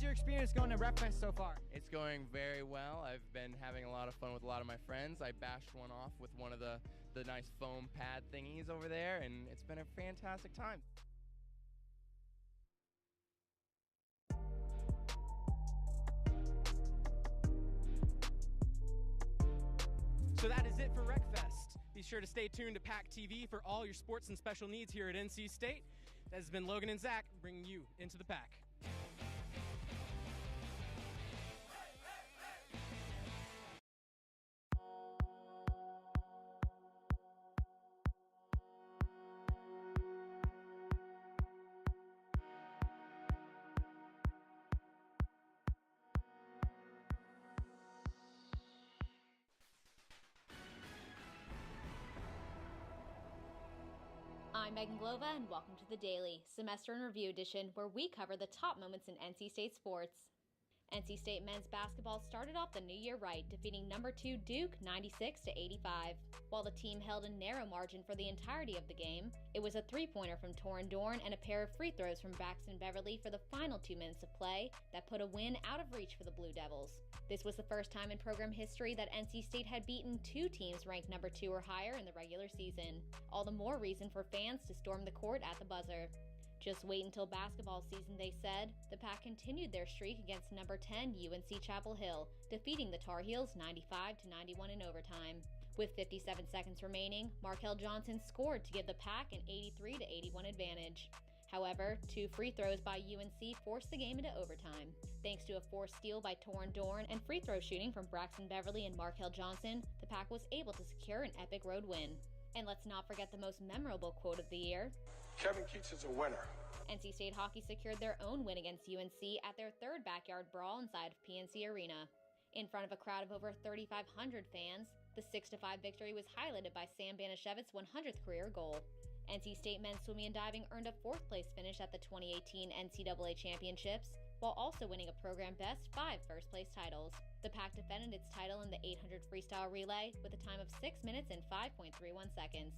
your experience going to RecFest so far? It's going very well. I've been having a lot of fun with a lot of my friends. I bashed one off with one of the nice foam pad thingies over there, and it's been a fantastic time. So that is it for RecFest. Be sure to stay tuned to PackTV for all your sports and special needs here at NC State. That has been Logan and Zach bringing you Into the Pack. I'm Megan Glova, and welcome to The Daily, Semester in Review Edition, where we cover the top moments in NC State sports. NC State men's basketball started off the new year right, defeating number 2 Duke 96-85. While the team held a narrow margin for the entirety of the game, it was a three-pointer from Torin Dorn and a pair of free throws from Braxton Beverly for the final 2 minutes of play that put a win out of reach for the Blue Devils. This was the first time in program history that NC State had beaten 2 teams ranked number 2 or higher in the regular season. All the more reason for fans to storm the court at the buzzer. Just wait until basketball season, they said. The Pack continued their streak against number 10 UNC Chapel Hill, defeating the Tar Heels 95-91 in overtime. With 57 seconds remaining, Markel Johnson scored to give the Pack an 83-81 advantage. However, 2 free throws by UNC forced the game into overtime. Thanks to a forced steal by Torin Dorn and free throw shooting from Braxton Beverly and Markel Johnson, the Pack was able to secure an epic road win. And let's not forget the most memorable quote of the year. Kevin Keats is a winner. NC State hockey secured their own win against UNC at their 3rd backyard brawl inside of PNC Arena. In front of a crowd of over 3,500 fans, the 6-5 victory was highlighted by Sam Banishevit's 100th career goal. NC State men's swimming and diving earned a 4th place finish at the 2018 NCAA Championships, while also winning a program best 5 first-place titles. The Pack defended its title in the 800 freestyle relay with a time of 6 minutes and 5.31 seconds.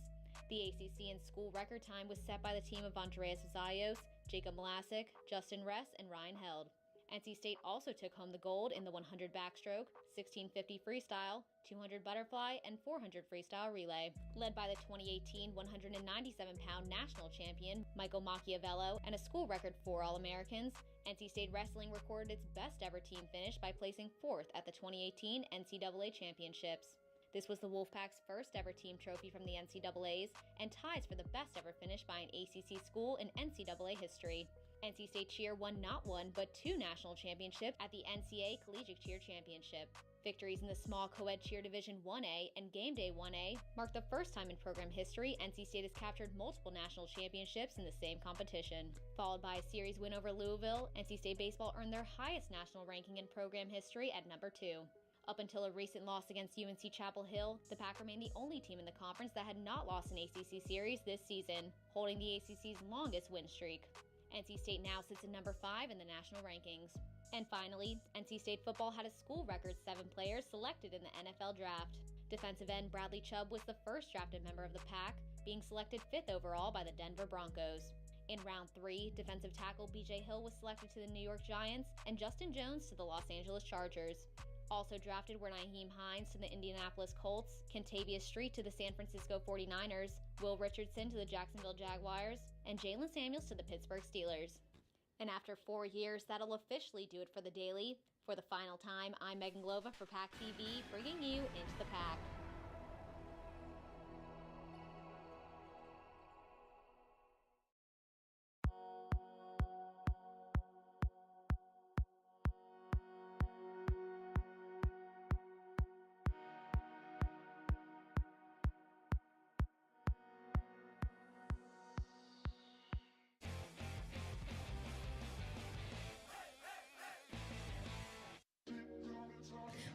The ACC and school record time was set by the team of Andreas Zayos, Jacob Malasic, Justin Ress, and Ryan Held. NC State also took home the gold in the 100 backstroke, 1650 freestyle, 200 butterfly, and 400 freestyle relay. Led by the 2018 197-pound national champion, Michael Macchiavello, and a school record 4 All-Americans, NC State Wrestling recorded its best-ever team finish by placing 4th at the 2018 NCAA Championships. This was the Wolfpack's first-ever team trophy from the NCAAs and ties for the best-ever finish by an ACC school in NCAA history. NC State Cheer won not 1, but 2 national championships at the NCAA Collegiate Cheer Championship. Victories in the small co-ed cheer division 1A and game day 1A marked the first time in program history NC State has captured multiple national championships in the same competition. Followed by a series win over Louisville, NC State baseball earned their highest national ranking in program history at number 2. Up until a recent loss against UNC Chapel Hill, the Pack remained the only team in the conference that had not lost an ACC series this season, holding the ACC's longest win streak. NC State now sits at number 5 in the national rankings. And finally, NC State football had a school record 7 players selected in the NFL draft. Defensive end Bradley Chubb was the first drafted member of the Pack, being selected 5th overall by the Denver Broncos. In round 3, defensive tackle BJ Hill was selected to the New York Giants and Justin Jones to the Los Angeles Chargers. Also drafted were Nyheim Hines to the Indianapolis Colts, Kentavious Street to the San Francisco 49ers, Will Richardson to the Jacksonville Jaguars, and Jalen Samuels to the Pittsburgh Steelers. And after 4 years, that'll officially do it for the Daily. For the final time, I'm Megan Glova for PackTV, bringing you Into the Pack.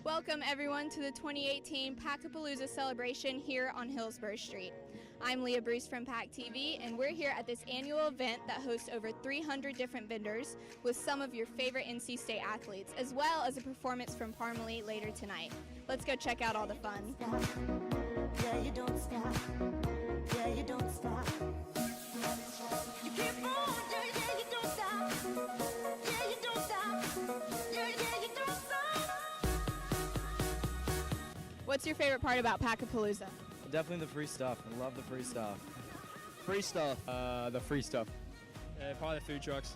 Welcome everyone to the 2018 Packapalooza celebration here on Hillsborough Street. I'm Leah Bruce from PackTV, and we're here at this annual event that hosts over 300 different vendors with some of your favorite NC State athletes, as well as a performance from Parmalee later tonight. Let's go check out all the fun. Yeah, you don't stop. Yeah, you don't stop. You keep on, yeah, you don't stop. Yeah, you don't stop. What's your favorite part about Packapalooza? Definitely the free stuff. I love the free stuff. Free stuff. The free stuff. Probably the food trucks.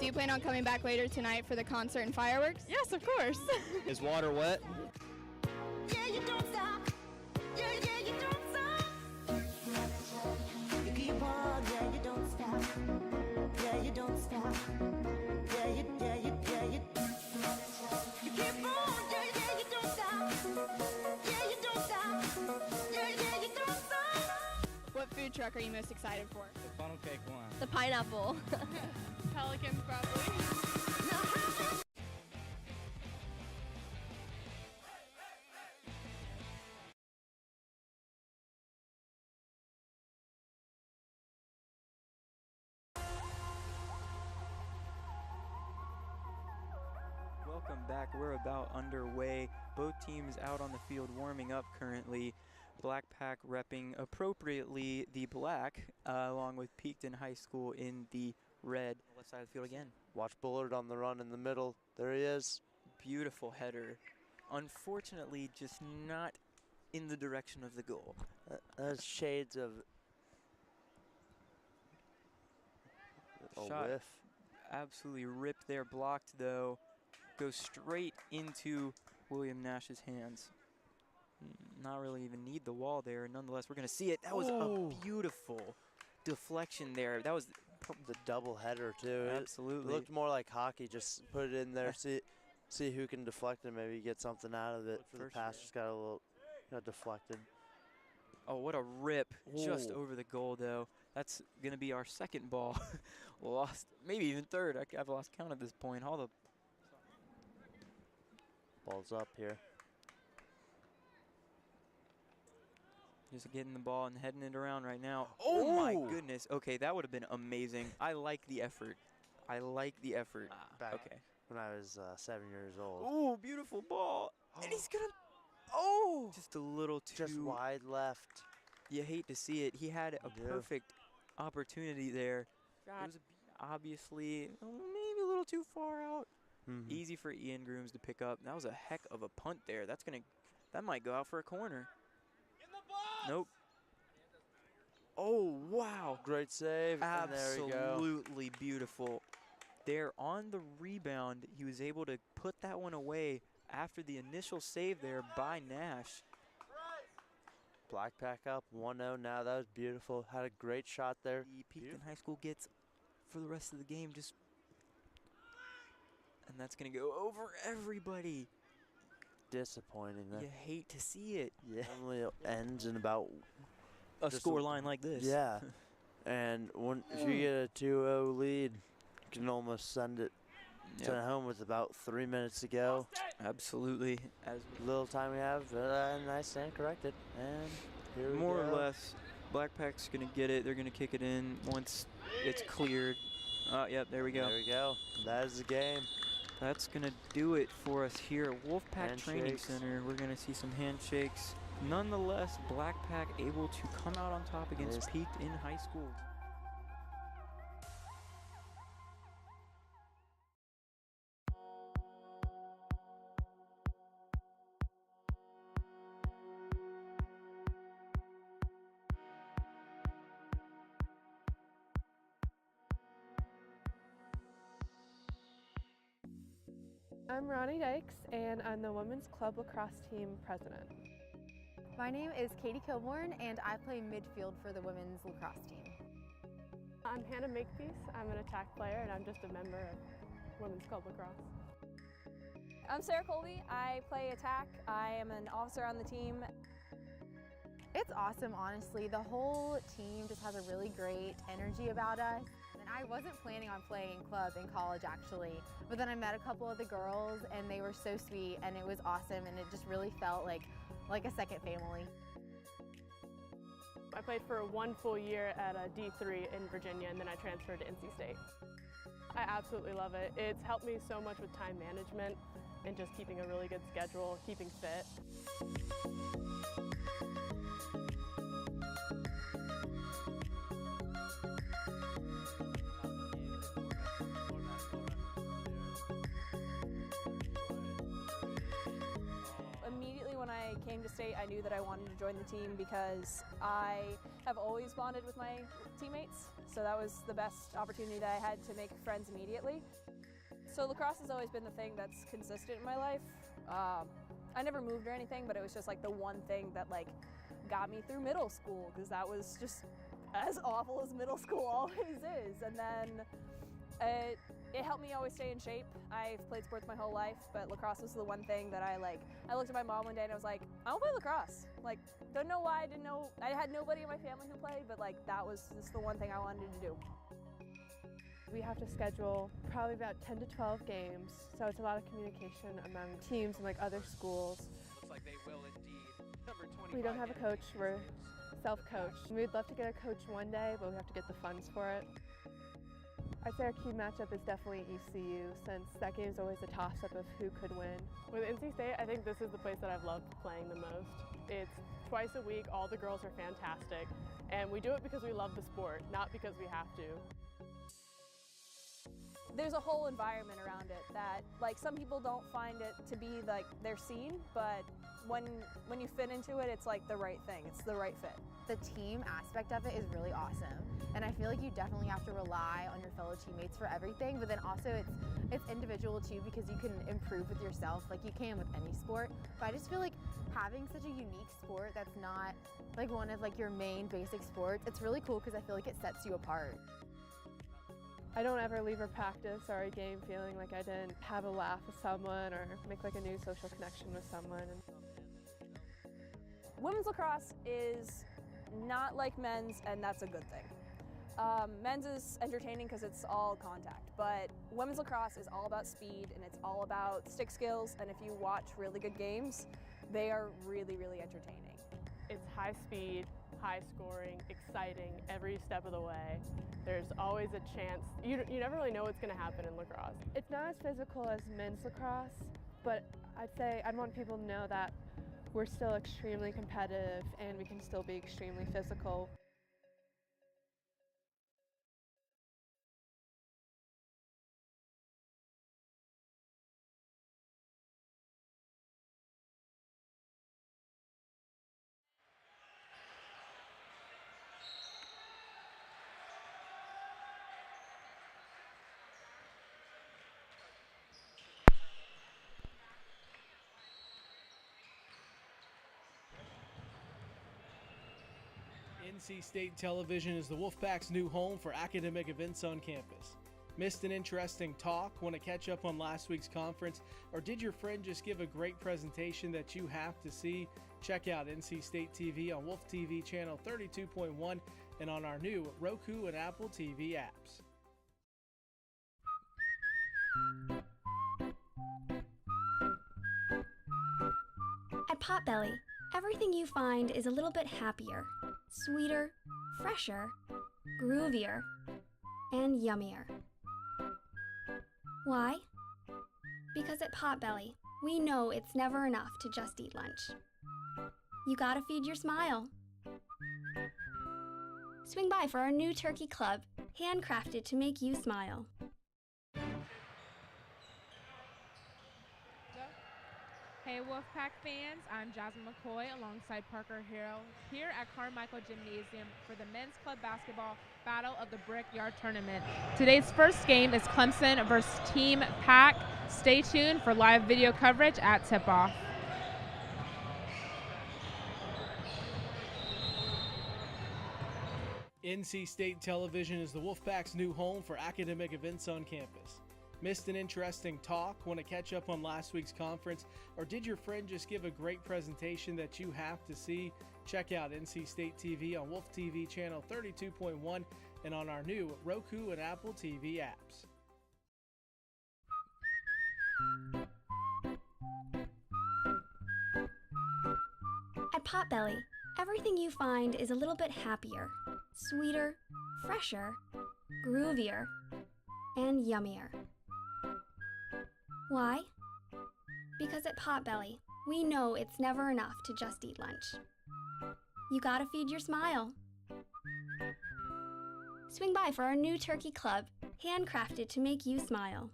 Do you plan on coming back later tonight for the concert and fireworks? Yes, of course. Is water wet? Yeah, you don't stop. Yeah, you don't stop. You keep on, yeah, you don't stop. Yeah, you don't stop. Yeah, you keep on, yeah, you don't stop. Yeah, you don't stop. Yeah, you don't stop. What food truck are you most excited for? The funnel cake one. The pineapple. Pelicans, probably. Welcome back. We're about underway. Both teams out on the field warming up currently. Black Pack repping appropriately the black, along with Peakton High School in the red. Left side of the field again. Watch Bullard on the run in the middle. There he is. Beautiful header. Unfortunately, just not in the direction of the goal. There's shades of a Shot whiff. absolutely ripped there, blocked though. Goes straight into William Nash's hands. Not really even need the wall there. Nonetheless, we're going to see it. That was a beautiful deflection there. That was The double header too. absolutely. It looked more like hockey. Just put it in there. See who can deflect it. Maybe get something out of it. For The sure. pass just got a little deflected. Oh, what a rip. Just Ooh. over the goal, though. That's going to be our second ball. Lost, maybe even third. I've lost count at this point. All the Ball's up here. just getting the ball and heading it around right now. Oh, my Ooh. goodness. Okay, that would have been amazing. I like the effort. I like the effort. Back Okay. when I was 7 years old. Oh, beautiful ball. And he's going to. Oh! Just a little too. Just wide left. You hate to see it. He had a Yeah. perfect opportunity there. It was obviously maybe a little too far out. Mhm. Easy for Ian Grooms to pick up. That was a heck of a punt there. That might go out for a corner. Nope. Oh, wow. Great save. And there we go. Absolutely beautiful. There on the rebound, he was able to put that one away after the initial save there by Nash. Black Pack up 1-0 now. That was beautiful. Had a great shot there. The Peakton High School gets for the rest of the game and that's going to go over everybody. Disappointing. You hate to see it. Yeah. Normally it ends in about A Just score line like this. Yeah. And if you get a 2-0 lead, you can almost send it home with about 3 minutes to go. Absolutely. As Little time we have, and I stand corrected. And here we more go. or less, Black Pack's going to get it. They're going to kick it in once it's cleared. Yep, there we go. There we go. That is the game. That's going to do it for us here at Wolfpack Training Handshakes. Center. We're going to see some handshakes. Nonetheless, Black Pack able to come out on top against Yes. Peakton High School. I'm Ronnie Dykes, and I'm the Women's Club Lacrosse Team President. My name is Katie Kilborn, and I play midfield for the women's lacrosse team. I'm Hannah Makepeace. I'm an attack player, and I'm just a member of Women's Club Lacrosse. I'm Sarah Colby. I play attack. I am an officer on the team. It's awesome, honestly. The whole team just has a really great energy about us. And I wasn't planning on playing club in college actually, but then I met a couple of the girls and they were so sweet and it was awesome and it just really felt like a second family. I played for 1 full year at a D3 in Virginia and then I transferred to NC State. I absolutely love it. It's helped me so much with time management and just keeping a really good schedule, keeping fit. Immediately when I came to state, I knew that I wanted to join the team because I have always bonded with my teammates. So that was the best opportunity that I had to make friends immediately. So lacrosse has always been the thing that's consistent in my life. I never moved or anything, but it was just like the one thing that like got me through middle school because that was just as awful as middle school always is. And then it helped me always stay in shape. I've played sports my whole life, but lacrosse was the one thing that I looked at my mom one day and I was like, I want to play lacrosse. Like, don't know why, I had nobody in my family who played, but like that was just the one thing I wanted to do. We have to schedule probably about 10 to 12 games, so it's a lot of communication among teams and like other schools. Looks like they will indeed. Number 25. We don't have a coach, we're self-coached. We'd love to get a coach one day, but we have to get the funds for it. I'd say our key matchup is definitely ECU, since that game is always a toss-up of who could win. With NC State, I think this is the place that I've loved playing the most. It's twice a week, all the girls are fantastic, and we do it because we love the sport, not because we have to. There's a whole environment around it that like some people don't find it to be like their scene, but when you fit into it, it's like the right thing, it's the right fit. The team aspect of it is really awesome, and I feel like you definitely have to rely on your fellow teammates for everything, but then also it's individual too because you can improve with yourself like you can with any sport. But I just feel like having such a unique sport that's not like one of like your main basic sports, it's really cool because I feel like it sets you apart. I don't ever leave a practice or a game feeling like I didn't have a laugh with someone or make like a new social connection with someone. Women's lacrosse is not like men's, and that's a good thing. Men's is entertaining because it's all contact, but women's lacrosse is all about speed and it's all about stick skills, and if you watch really good games, they are really, really entertaining. It's high speed, high scoring, exciting every step of the way. There's always a chance. You never really know what's going to happen in lacrosse. It's not as physical as men's lacrosse, but I'd want people to know that we're still extremely competitive and we can still be extremely physical. NC State Television is the Wolfpack's new home for academic events on campus. Missed an interesting talk? Want to catch up on last week's conference? Or did your friend just give a great presentation that you have to see? Check out NC State TV on Wolf TV channel 32.1 and on our new Roku and Apple TV apps. At Potbelly, everything you find is a little bit happier, sweeter, fresher, groovier, and yummier. Why? Because at Potbelly, we know it's never enough to just eat lunch. You gotta feed your smile. Swing by for our new turkey club, handcrafted to make you smile. Hey Wolfpack fans, I'm Jasmine McCoy alongside Parker Hero here at Carmichael Gymnasium for the Men's Club Basketball Battle of the Brickyard Tournament. Today's first game is Clemson versus Team Pack. Stay tuned for live video coverage at tip-off. NC State Television is the Wolfpack's new home for academic events on campus. Missed an interesting talk? Want to catch up on last week's conference? Or did your friend just give a great presentation that you have to see? Check out NC State TV on Wolf TV channel 32.1 and on our new Roku and Apple TV apps. At Potbelly, everything you find is a little bit happier, sweeter, fresher, groovier, and yummier. Why? Because at Potbelly, we know it's never enough to just eat lunch. You gotta feed your smile. Swing by for our new turkey club, handcrafted to make you smile.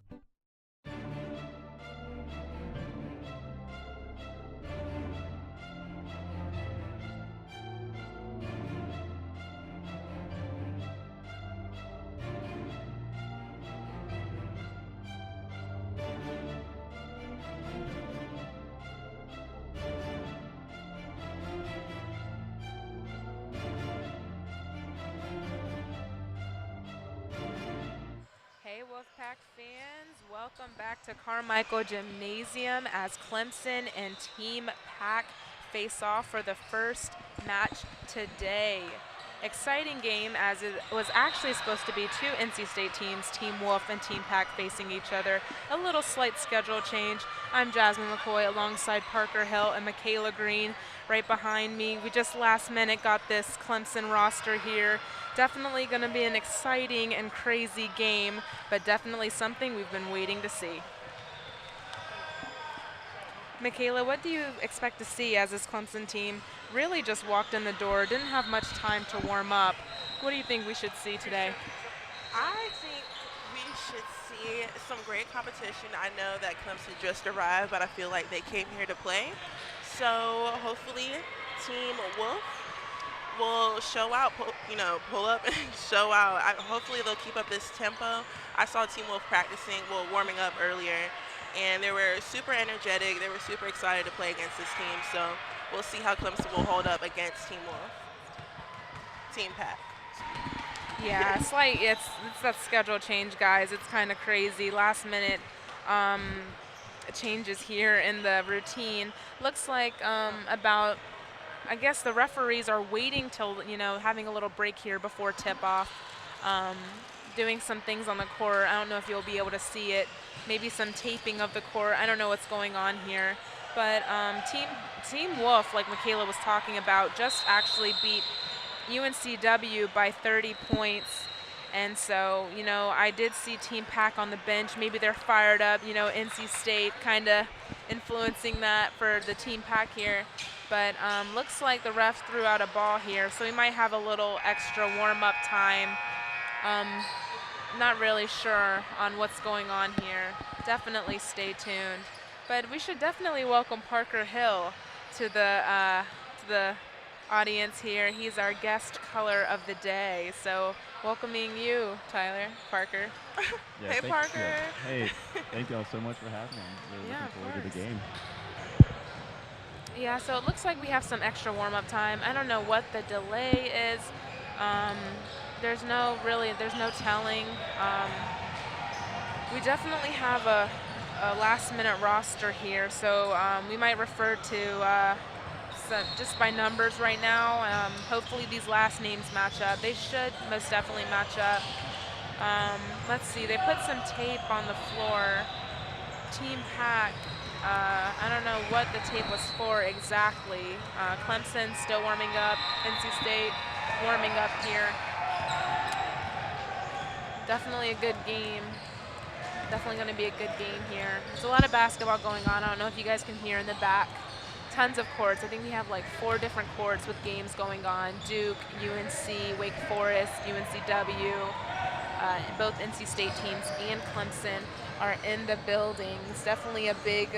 Hey Wolfpack fans, welcome back to Carmichael Gymnasium as Clemson and Team Pack face off for the first match today. Exciting game, as it was actually supposed to be two NC State teams, Team Wolf and Team Pack, facing each other. A little slight schedule change. I'm Jasmine McCoy alongside Parker Hill and Michaela Green right behind me. We just last minute got this Clemson roster here. Definitely going to be an exciting and crazy game, but definitely something we've been waiting to see. Michaela, what do you expect to see as this Clemson team really just walked in the door, didn't have much time to warm up? What do you think we should see today? I think we should see some great competition. I know that Clemson just arrived, but I feel like they came here to play. So hopefully Team Wolf will show out, pull up and show out. Hopefully they'll keep up this tempo. I saw Team Wolf warming up earlier, and they were super energetic. They were super excited to play against this team. So we'll see how Clemson will hold up against Team Wolf. Team Pack. Yeah, it's that schedule change, guys. It's kind of crazy. Last minute changes here in the routine. Looks like I guess the referees are waiting till, having a little break here before tip-off, doing some things on the court. I don't know if you'll be able to see it. Maybe some taping of the court. I don't know what's going on here. But Team Wolf, like Michaela was talking about, just actually beat UNCW by 30 points. And so, I did see Team Pack on the bench. Maybe they're fired up. NC State kind of influencing that for the Team Pack here. But looks like the ref threw out a ball here, so we might have a little extra warm-up time. Not really sure on what's going on here. Definitely stay tuned. But we should definitely welcome Parker Hill to the audience here. He's our guest color of the day. So welcoming you, Tyler, Parker. Yeah, hey, Parker. Yeah. Hey, thank y'all so much for having me. I'm really looking forward to the game. Yeah, so it looks like we have some extra warm-up time. I don't know what the delay is. There's no telling. We definitely have a last-minute roster here, so we might refer to just by numbers right now. Hopefully these last names match up. They should most definitely match up. Let's see, they put some tape on the floor. Team Pack, I don't know what the tape was for exactly. Clemson still warming up. NC State warming up here. Definitely a good game. Definitely going to be a good game here. There's a lot of basketball going on. I don't know if you guys can hear in the back. Tons of courts. I think we have like 4 different courts with games going on. Duke, UNC, Wake Forest, UNCW. Both NC State teams and Clemson are in the building. It's definitely a big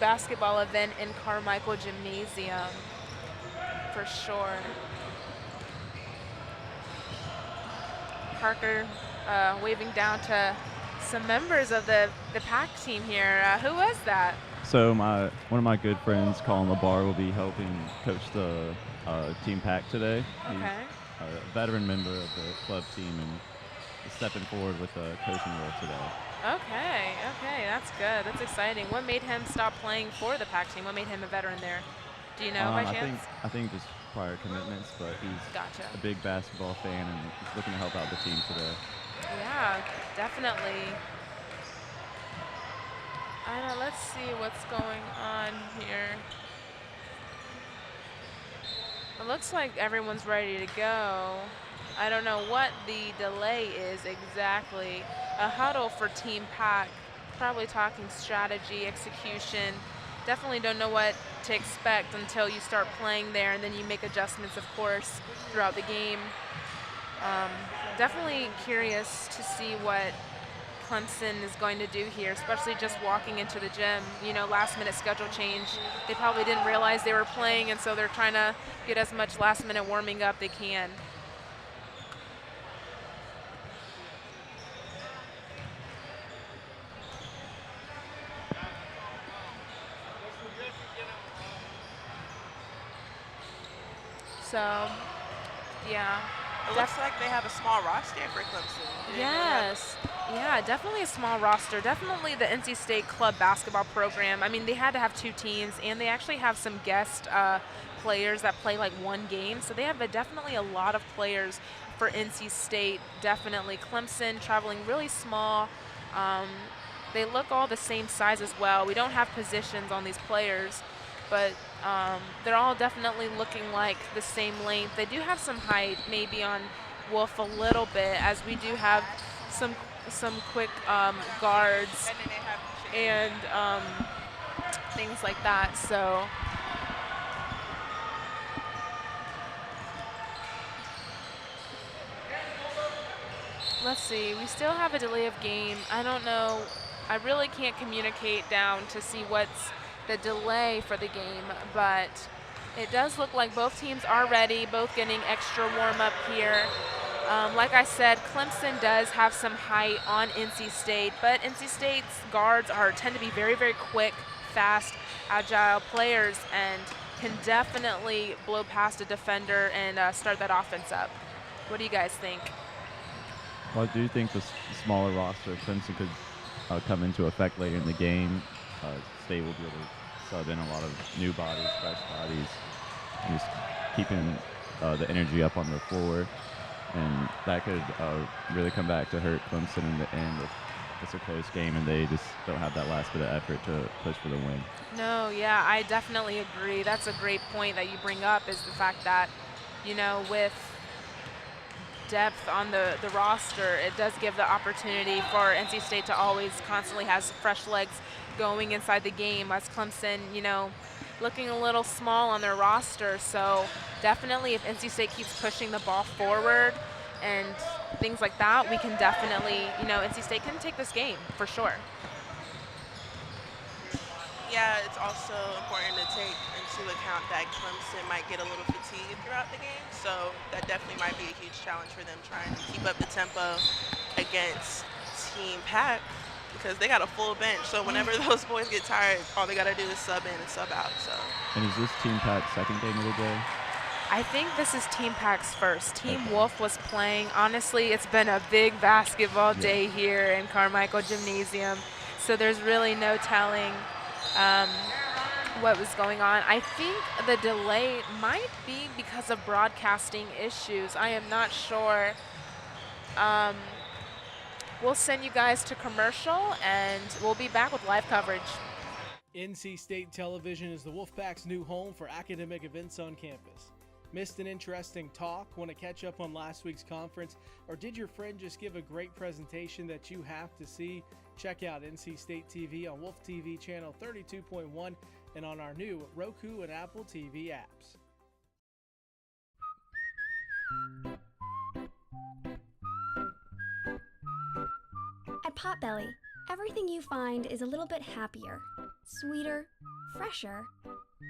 basketball event in Carmichael Gymnasium, for sure. Parker waving down to some members of the Pack team here. Who was that? So one of my good friends, Colin LaBar, will be helping coach the Team Pack today. Okay. He's a veteran member of the club team and is stepping forward with the coaching role today. Okay, that's good. That's exciting. What made him stop playing for the Pack team? What made him a veteran there? Do you know by I chance? think just prior commitments, but he's Gotcha. a big basketball fan and he's looking to help out the team today. Yeah, definitely. I know, let's see what's going on here. It looks like everyone's ready to go. I don't know what the delay is exactly. A huddle for Team Pack, probably talking strategy, execution. Definitely don't know what to expect until you start playing there, and then you make adjustments, of course, throughout the game. Definitely curious to see what Clemson is going to do here, especially just walking into the gym. You know, last minute schedule change. They probably didn't realize they were playing, and so they're trying to get as much last minute warming up they can. So, yeah. It looks like they have a small roster for Clemson. Yes. Yeah, definitely a small roster. Definitely the NC State club basketball program. I mean, they had to have 2 teams, and they actually have some guest players that play like 1 game. So they have definitely a lot of players for NC State. Definitely. Clemson traveling really small. They look all the same size as well. We don't have positions on these players, but they're all definitely looking like the same length. They do have some height, maybe on Wolf a little bit, as we do have some quick guards and things like that. So let's see. We still have a delay of game. I don't know. I really can't communicate down to see what's the delay for the game, but it does look like both teams are ready, both getting extra warm-up here. Like I said, Clemson does have some height on NC State, but NC State's guards tend to be very, very quick, fast, agile players, and can definitely blow past a defender and start that offense up. What do you guys think? Well, I do think the smaller roster of Clemson could come into effect later in the game. State will be able to sub in a lot of new bodies, fresh bodies, and just keeping the energy up on the floor. And that could really come back to hurt Clemson in the end if it's a close game and they just don't have that last bit of effort to push for the win. No, yeah, I definitely agree. That's a great point that you bring up, is the fact that, you know, with depth on the roster, it does give the opportunity for NC State to always constantly has fresh legs going inside the game, as Clemson, you know, looking a little small on their roster. So definitely if NC State keeps pushing the ball forward and things like that, we can definitely, you know, NC State can take this game for sure. Yeah, it's also important to take into account that Clemson might get a little fatigued throughout the game, so that definitely might be a huge challenge for them, trying to keep up the tempo against Team Pack, because they got a full bench. So whenever those boys get tired, all they got to do is sub in and sub out. So. And is this Team Pack's second game of the day? I think this is Team Pack's first. Team Wolf was playing. Honestly, it's been a big basketball day here in Carmichael Gymnasium, so there's really no telling what was going on. I think the delay might be because of broadcasting issues. I am not sure. We'll send you guys to commercial, and we'll be back with live coverage. NC State Television is the Wolfpack's new home for academic events on campus. Missed an interesting talk? Want to catch up on last week's conference? Or did your friend just give a great presentation that you have to see? Check out NC State TV on Wolf TV channel 32.1 and on our new Roku and Apple TV apps. At Potbelly, everything you find is a little bit happier, sweeter, fresher,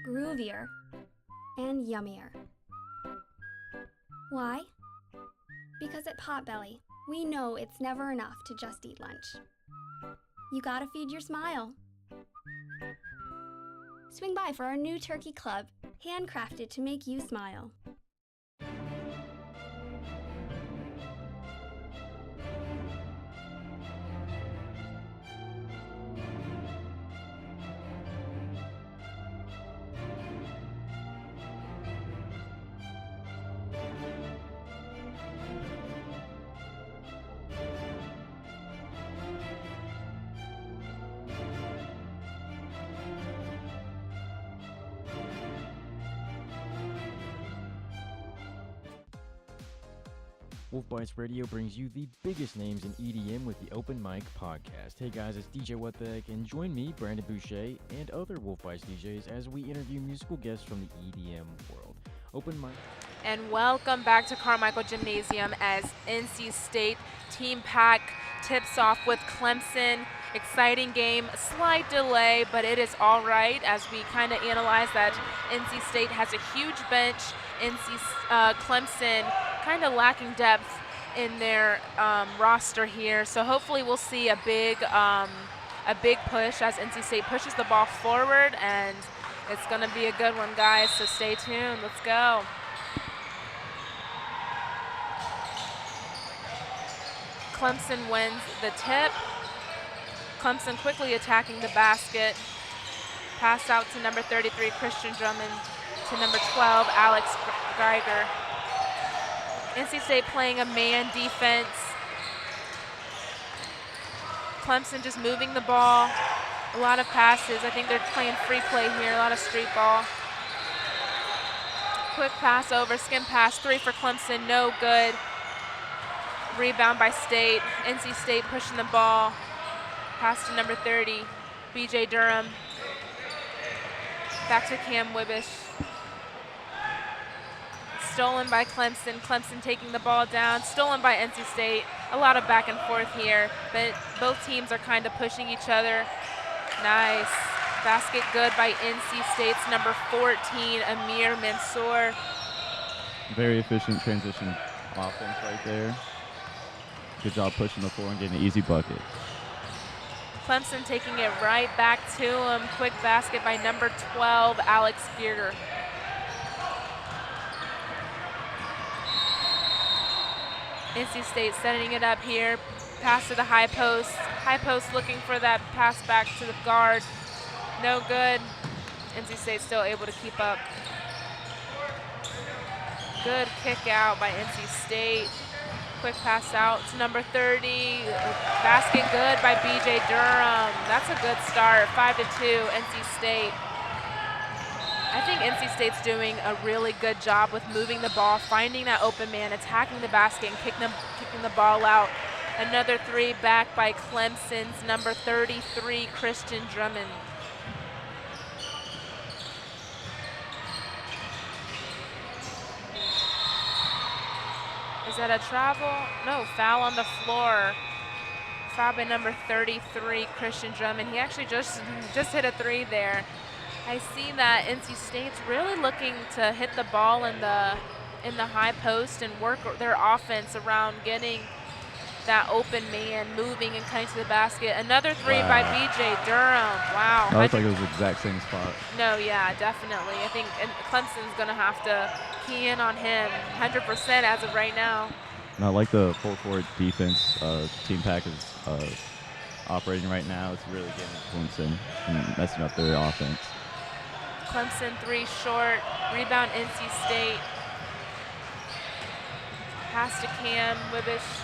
groovier, and yummier. Why? Because at Potbelly, we know it's never enough to just eat lunch. You gotta feed your smile. Swing by for our new turkey club, handcrafted to make you smile. Wolf Bites Radio brings you the biggest names in EDM with the Open Mic Podcast. Hey guys, it's DJ What the Heck, and join me, Brandon Boucher, and other Wolf Bites DJs as we interview musical guests from the EDM world. Open Mic. And welcome back to Carmichael Gymnasium as NC State Team Pack tips off with Clemson. Exciting game, slight delay, but it is all right as we kind of analyze that NC State has a huge bench. Clemson kind of lacking depth in their roster here, so hopefully we'll see a big push as NC State pushes the ball forward, and it's going to be a good one, guys, so stay tuned. Let's go. Clemson wins the tip. Clemson quickly attacking the basket. Pass out to number 33, Christian Drummond, to number 12, Alex Geiger. NC State playing a man defense. Clemson just moving the ball. A lot of passes. I think they're playing free play here, a lot of street ball. Quick pass over, skim pass, 3 for Clemson, no good. Rebound by State. NC State pushing the ball. Pass to number 30, BJ Durham. Back to Cam Wibbish. Stolen by Clemson. Clemson taking the ball down. Stolen by NC State. A lot of back and forth here, but both teams are kind of pushing each other. Nice. Basket good by NC State's number 14, Amir Mansour. Very efficient transition offense right there. Good job pushing the floor and getting an easy bucket. Clemson taking it right back to him. Quick basket by number 12, Alex Geiger. NC State setting it up here. Pass to the high post. High post looking for that pass back to the guard. No good. NC State still able to keep up. Good kick out by NC State. Quick pass out to number 30. Basket good by BJ Durham. That's a good start. 5-2, NC State. I think NC State's doing a really good job with moving the ball, finding that open man, attacking the basket, and kicking the ball out. Another 3 back by Clemson's number 33, Christian Drummond. Is that a travel? No, foul on the floor. Foul by number 33, Christian Drummond. He actually just hit a 3 there. I see that NC State's really looking to hit the ball in the high post and work their offense around getting that open man, moving and cutting to the basket. Another 3 by BJ Durham. Wow. That looked like it was the exact same spot. No, yeah, definitely. I think Clemson's going to have to key in on him 100% as of right now. And I like the full court defense Team Pack is operating right now. It's really getting Clemson and messing up their offense. Clemson 3 short. Rebound NC State. Pass to Cam Wibbish.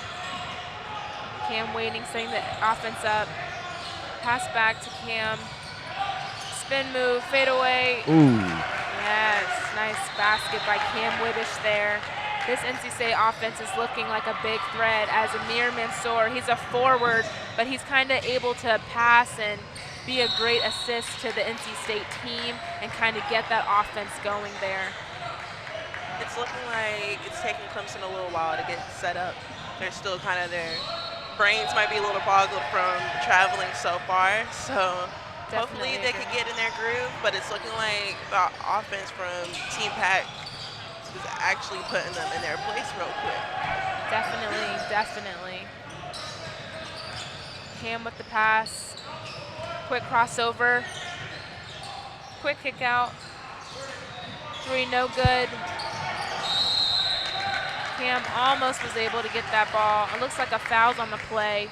Cam waiting, setting the offense up. Pass back to Cam. Spin move, fade away. Ooh. Yes, nice basket by Cam Wibbish there. This NC State offense is looking like a big threat as Amir Mansour, he's a forward, but he's kind of able to pass and be a great assist to the NC State team and kind of get that offense going there. It's looking like it's taking Clemson a little while to get set up. They're still kind of their brains might be a little boggled from traveling so far. So hopefully they could get in their groove, but it's looking like the offense from Team Pack is actually putting them in their place real quick. Definitely, definitely. Cam with the pass. Quick crossover. Quick kick out. 3, no good. Cam almost was able to get that ball. It looks like a foul's on the play.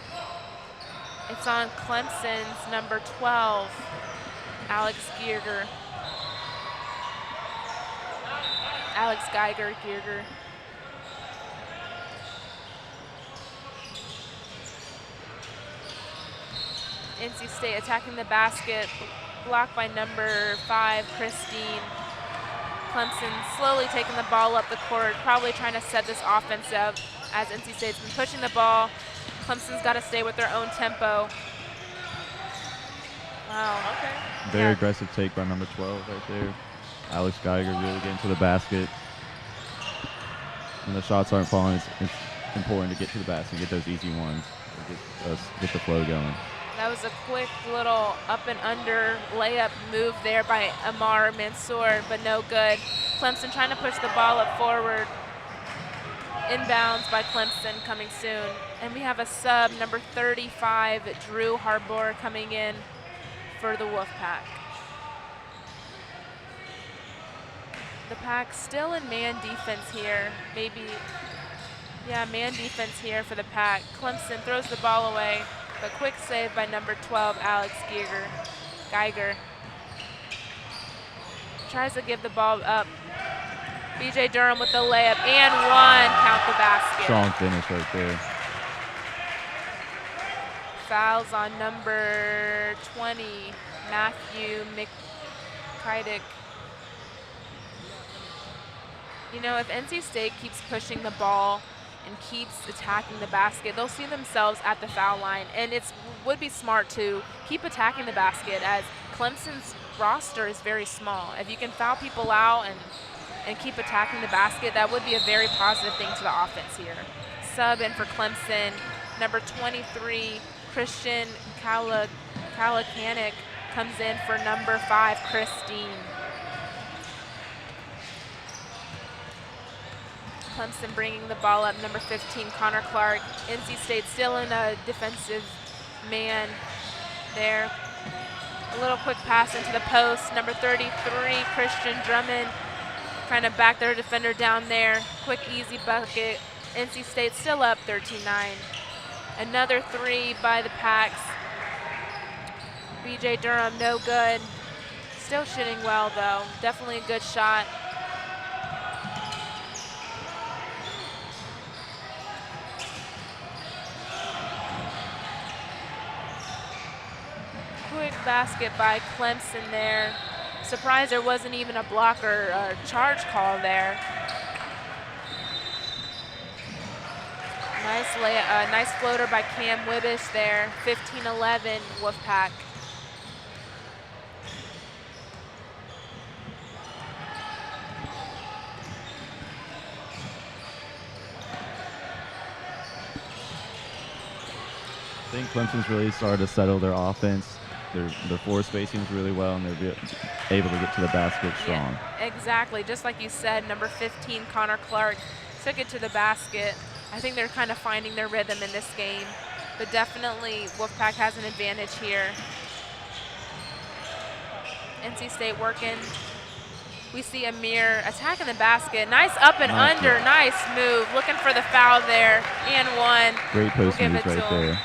It's on Clemson's number 12, Alex Geiger. Alex Geiger. NC State attacking the basket, blocked by number 5, Christine. Clemson slowly taking the ball up the court, probably trying to set this offense up. as NC State's been pushing the ball. Clemson's got to stay with their own tempo. Wow. Okay. Very aggressive take by number 12 right there. Alex Geiger really getting to the basket. When the shots aren't falling, it's important to get to the basket, get those easy ones, get the flow going. That was a quick little up and under layup move there by Amar Mansour, but no good. Clemson trying to push the ball up forward. Inbounds by Clemson coming soon. And we have a sub, number 35, Drew Harbour, coming in for the Wolfpack. The Pack still in man defense here. Man defense here for the Pack. Clemson throws the ball away, but quick save by number 12, Alex Geiger. Tries to give the ball up. BJ Durham with the layup and one, count the basket. Strong finish right there. Fouls on number 20, Matthew McKidick. You know, if NC State keeps pushing the ball and keeps attacking the basket, they'll see themselves at the foul line. And it would be smart to keep attacking the basket, as Clemson's roster is very small. If you can foul people out and keep attacking the basket, that would be a very positive thing to the offense here. Sub in for Clemson, number 23, Christian Kalakanik comes in for number 5, Christine. Clemson bringing the ball up, number 15, Connor Clark. NC State still in a defensive man there. A little quick pass into the post, number 33, Christian Drummond, trying to back their defender down there. Quick, easy bucket. NC State still up 13-9. Another 3 by the Packs. BJ Durham, no good. Still shooting well, though. Definitely a good shot. Quick basket by Clemson there. Surprised there wasn't even a block or a charge call there. Nice floater by Cam Wibbish there. 15-11 Wolfpack. I think Clemson's really started to settle their offense. Their floor spacing is really well, and they're able to get to the basket strong. Yeah, exactly. Just like you said, number 15, Connor Clark, took it to the basket. I think they're kind of finding their rhythm in this game, but definitely Wolfpack has an advantage here. NC State working. We see Amir attacking the basket. Nice up and under. Nice move. Looking for the foul there. And one. Great post moves right there.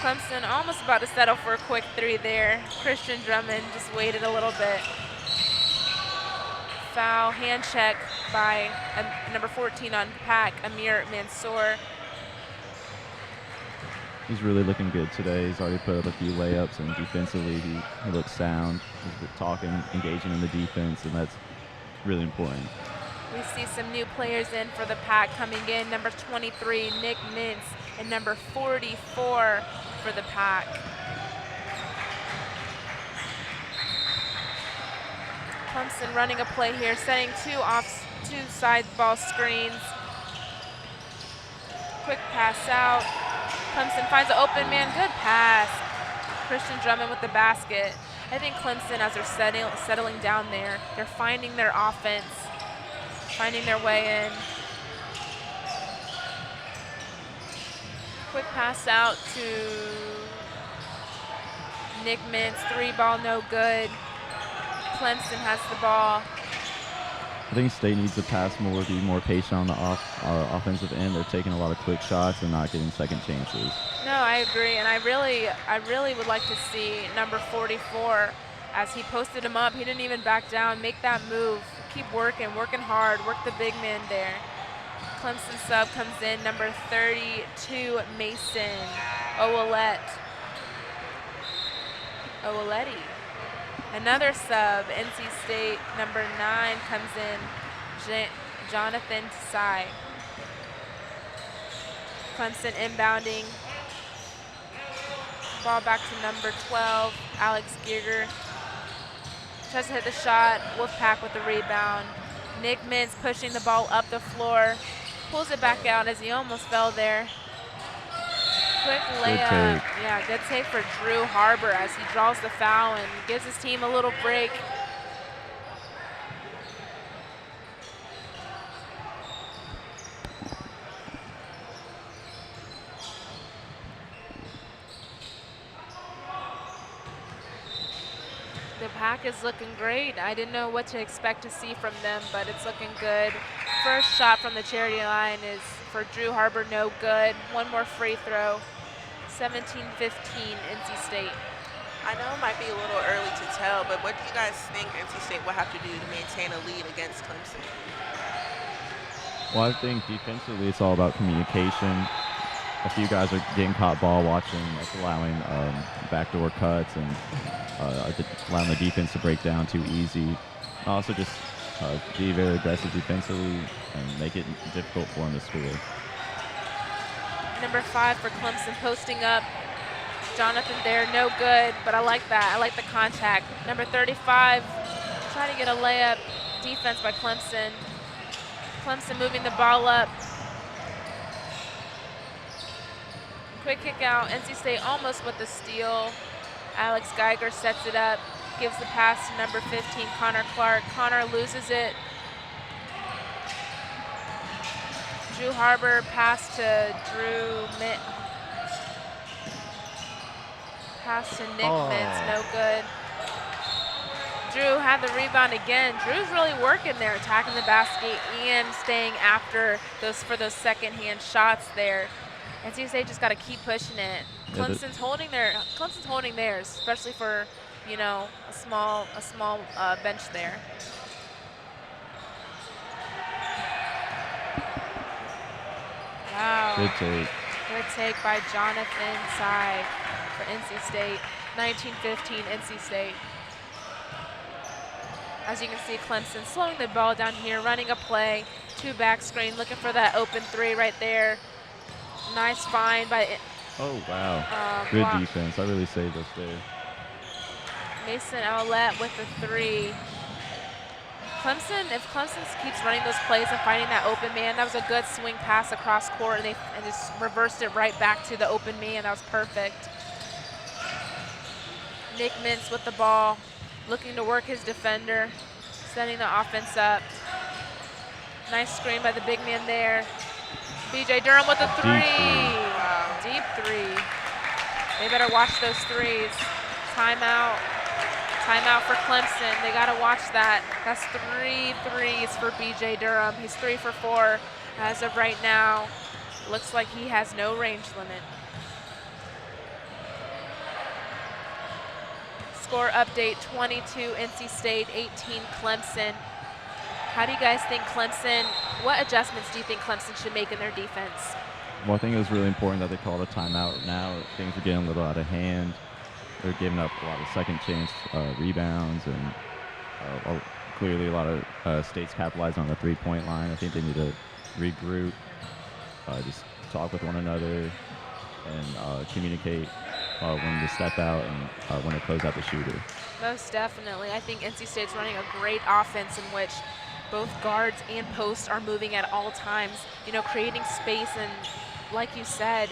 Clemson almost about to settle for a quick 3 there. Christian Drummond just waited a little bit. Foul, hand check by number 14 on Pack, Amir Mansour. He's really looking good today. He's already put up a few layups, and defensively he looks sound. He's talking, engaging in the defense, and that's really important. We see some new players in for the Pack coming in. Number 23, Nick Mintz, and number 44 for the Pack. Clemson running a play here, setting two side ball screens. Quick pass out. Clemson finds an open man, good pass. Christian Drummond with the basket. I think Clemson, as they're settling down there, they're finding their offense, finding their way in. Quick pass out to Nick Mintz, 3-ball, no good. Clemson has the ball. I think State needs to pass more, be more patient on the offensive end. They're taking a lot of quick shots and not getting second chances. No, I agree, and I really would like to see number 44, as he posted him up, he didn't even back down, make that move, keep working hard, work the big man there. Clemson sub comes in, number 32, Mason Owalette. Another sub, NC State, number 9 comes in, Jonathan Tsai. Clemson inbounding. Ball back to number 12, Alex Geiger. Tries to hit the shot. Wolfpack with the rebound. Nick Mintz pushing the ball up the floor. Pulls it back out as he almost fell there. Quick layup. Yeah, good take for Drew Harbor as he draws the foul and gives his team a little break. The Pack is looking great. I didn't know what to expect to see from them, but it's looking good. First shot from the charity line is for Drew Harbor, no good. One more free throw. 17-15 NC State. I know it might be a little early to tell, but what do you guys think NC State will have to do to maintain a lead against Clemson? Well, I think defensively it's all about communication. A few guys are getting caught ball watching, like allowing backdoor cuts and allowing the defense to break down too easy. Also just be very aggressive defensively and make it difficult for them to score. Number 5 for Clemson posting up. Jonathan there, no good, but I like that. I like the contact. Number 35 trying to get a layup. Defense by Clemson. Clemson moving the ball up. Quick kick out. NC State almost with the steal. Alex Geiger sets it up. Gives the pass to number 15, Connor Clark. Connor loses it. Drew Harbor pass to Nick Mintz, no good. Drew had the rebound again. Drew's really working there, attacking the basket and staying after for those second-hand shots there. NC State just got to keep pushing it. Clemson's holding theirs, especially for a small bench there. Wow. Good take. Good take by Jonathan Tsai for NC State. 19-15 NC State. As you can see, Clemson slowing the ball down here, running a play, 2 back screen, looking for that open 3 right there. Nice find by. Oh wow! Good defense. I really saved us there. Mason Owlette with the 3. If Clemson keeps running those plays and finding that open man, that was a good swing pass across court, and they just reversed it right back to the open man. That was perfect. Nick Mintz with the ball, looking to work his defender, setting the offense up. Nice screen by the big man there. BJ Durham with a 3. Deep 3. They better watch those 3s. Timeout. Timeout for Clemson. They got to watch that. That's 3 threes for BJ Durham. He's 3 for 4 as of right now. Looks like he has no range limit. Score update, 22 NC State, 18 Clemson. How do you guys think what adjustments do you think Clemson should make in their defense? Well, I think it was really important that they called a timeout now. Things are getting a little out of hand. They're giving up a lot of second chance rebounds, and clearly a lot of states capitalized on the three-point line. I think they need to regroup, just talk with one another, and communicate when to step out and when to close out the shooter. Most definitely. I think NC State's running a great offense in which both guards and posts are moving at all times, creating space. And like you said,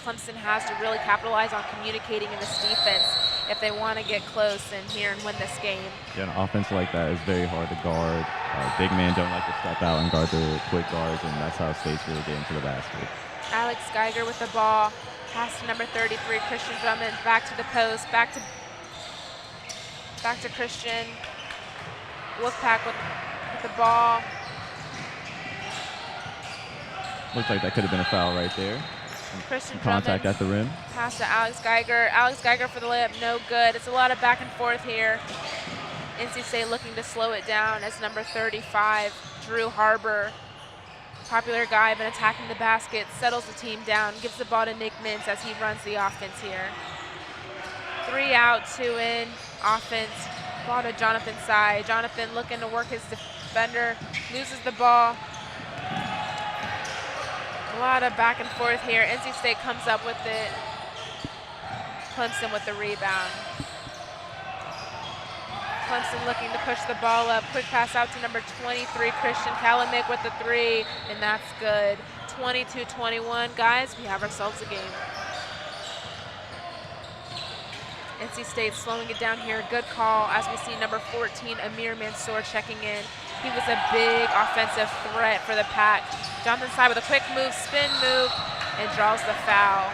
Clemson has to really capitalize on communicating in this defense if they want to get close and win this game. Yeah, an offense like that is very hard to guard. Big men don't like to step out and guard the quick guards, and that's how State's really getting to the basket. Alex Geiger with the ball. Pass to number 33, Christian Drummond. Back to the post. Back to Christian. Wolfpack with the ball. Looks like that could have been a foul right there. Christian Contact Drummond. at the rim. Pass to Alex Geiger. Alex Geiger for the layup, no good. It's a lot of back and forth here. NC State looking to slow it down as number 35, Drew Harbor. Popular guy, been attacking the basket, settles the team down, gives the ball to Nick Mintz as he runs the offense here. 3 out, 2 in, offense. Ball to Jonathan Tsai. Jonathan looking to work his defender loses the ball. A lot of back and forth here. NC State comes up with it. Clemson with the rebound. Clemson looking to push the ball up. Quick pass out to number 23, Christian Kalamick with the 3, and that's good. 22-21, guys, we have ourselves a game. NC State slowing it down here. Good call as we see number 14, Amir Mansour checking in. He was a big offensive threat for the Pack. Jonathan Sy with a quick move, spin move, and draws the foul.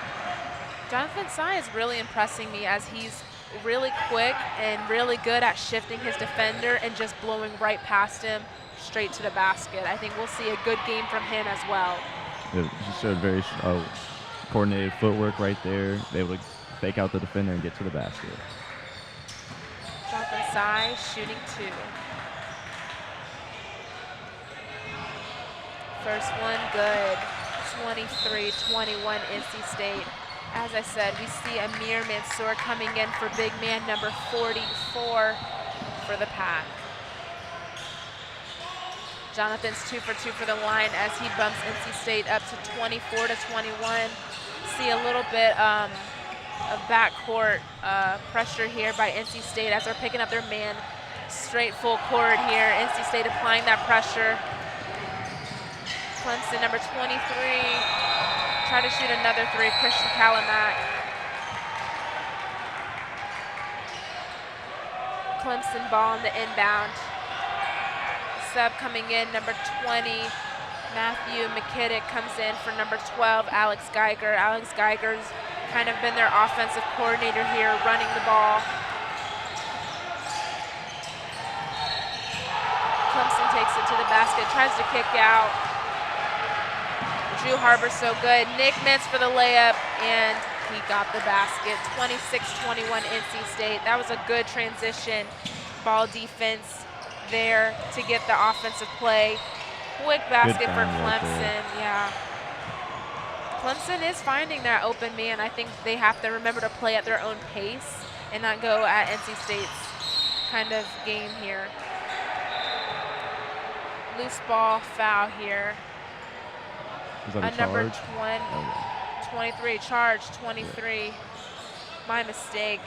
Jonathan Sy is really impressing me as he's really quick and really good at shifting his defender and just blowing right past him straight to the basket. I think we'll see a good game from him as well. Yeah, he showed very coordinated footwork right there. They able to fake out the defender and get to the basket. Jonathan Sy shooting 2. First one good. 23-21 NC State. As I said, we see Amir Mansour coming in for big man number 44 for the Pack. Jonathan's 2 for 2 for the line as he bumps NC State up to 24-21. See a little bit of backcourt pressure here by NC State as they're picking up their man straight full court here. NC State applying that pressure. Clemson number 23. Try to shoot another 3, Christian Kalamick. Clemson ball on the inbound. Sub coming in, number 20, Matthew McKittick comes in for number 12, Alex Geiger. Alex Geiger's kind of been their offensive coordinator here, running the ball. Clemson takes it to the basket, tries to kick out. Drew Harbor so good. Nick Mintz for the layup, and he got the basket. 26-21 NC State. That was a good transition. Ball defense there to get the offensive play. Quick basket for Clemson. Yeah. Clemson is finding that open man. I think they have to remember to play at their own pace and not go at NC State's kind of game here. Loose ball foul here. Number 23, charge 23. My mistake.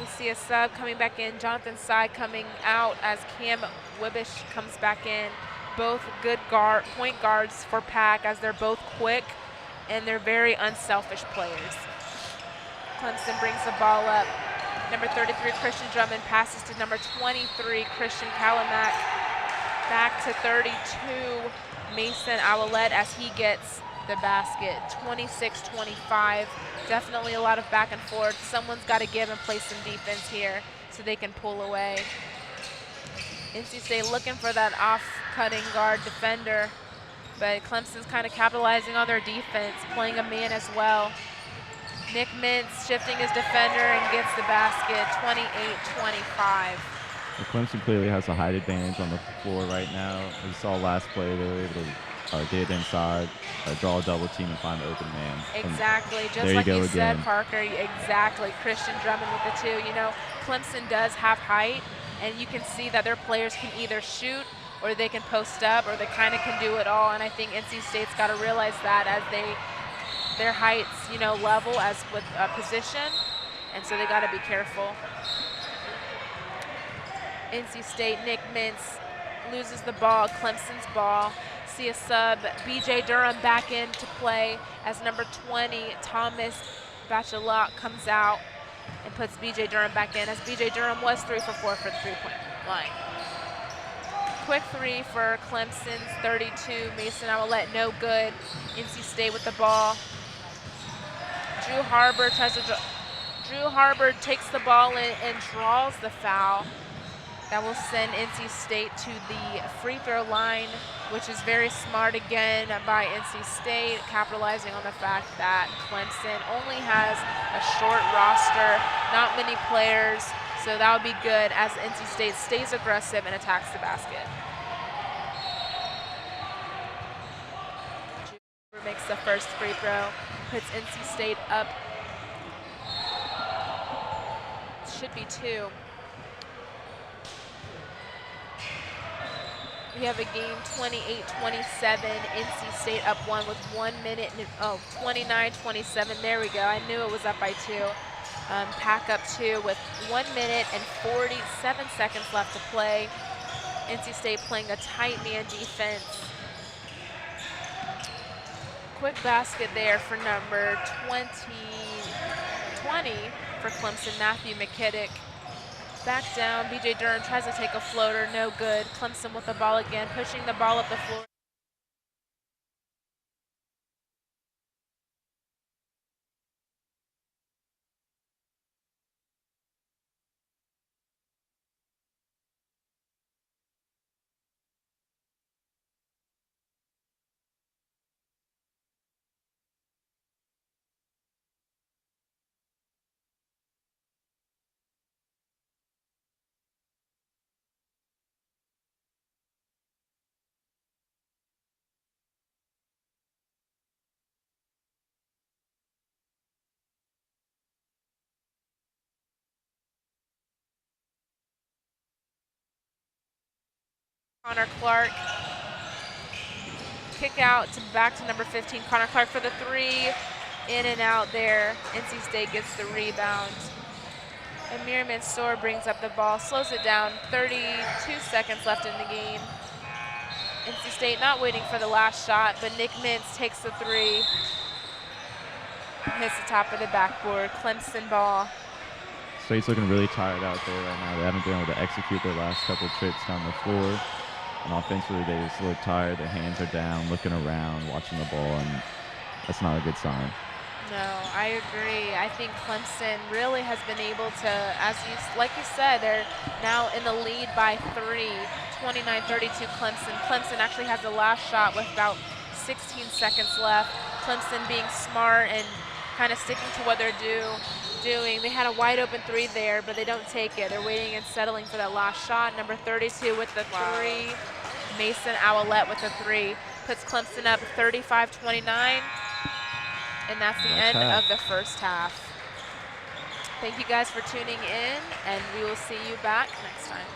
We see a sub coming back in. Jonathan Sy coming out as Cam Wibbish comes back in. Both good point guards for Pack as they're both quick and they're very unselfish players. Clemson brings the ball up. Number 33, Christian Drummond passes to number 23, Christian Kalamick. Back to 32. Mason Owlette as he gets the basket. 26-25. Definitely a lot of back and forth. Someone's got to give and play some defense here so they can pull away. NC State looking for that off-cutting guard defender, but Clemson's kind of capitalizing on their defense, playing a man as well. Nick Mintz shifting his defender and gets the basket. 28-25. Well, Clemson clearly has a height advantage on the floor right now. We saw last play they were able to get it inside, draw a double team, and find the open man. Exactly, just like you said, Parker. Exactly, Christian Drummond with the 2. You know, Clemson does have height, and you can see that their players can either shoot or they can post up or they kind of can do it all. And I think NC State's got to realize that as their heights, you know, level as with position, and so they got to be careful. NC State, Nick Mintz loses the ball, Clemson's ball. See a sub, BJ Durham back into play as number 20, Thomas Bachelot comes out and puts BJ Durham back in as BJ Durham was 3 for 4 for the three-point line. Quick 3 for Clemson's 32, Mason Owlette, no good. NC State with the ball. Drew Harbor takes the ball in and draws the foul. That will send NC State to the free throw line, which is very smart again by NC State, capitalizing on the fact that Clemson only has a short roster, not many players, so that would be good as NC State stays aggressive and attacks the basket. Makes the first free throw, puts NC State up. Should be 2. We have a game 28-27, NC State up 1 with 1 minute, 29-27, there we go. I knew it was up by 2. Pack up 2 with 1 minute and 47 seconds left to play. NC State playing a tight man defense. Quick basket there for number 20 for Clemson, Matthew McKittick. Back down, BJ Durham tries to take a floater, no good. Clemson with the ball again, pushing the ball up the floor. Connor Clark, kick out to back to number 15. Connor Clark for the 3, in and out there. NC State gets the rebound. Amir Mansour brings up the ball, slows it down. 32 seconds left in the game. NC State not waiting for the last shot, but Nick Mintz takes the 3. Hits the top of the backboard. Clemson ball. State's looking really tired out there right now. They haven't been able to execute their last couple trips down the floor. And offensively, they just look tired. Their hands are down, looking around, watching the ball, and that's not a good sign. No, I agree. I think Clemson really has been able to, like you said, they're now in the lead by 3, 29-32 Clemson. Clemson actually has the last shot with about 16 seconds left. Clemson being smart and kind of sticking to what they're doing. They had a wide open 3 there, but they don't take it. They're waiting and settling for that last shot. Number 32 with the 3. Mason Owlette with the 3. Puts Clemson up 35-29. And that's the end of the first half. Thank you guys for tuning in, and we will see you back next time.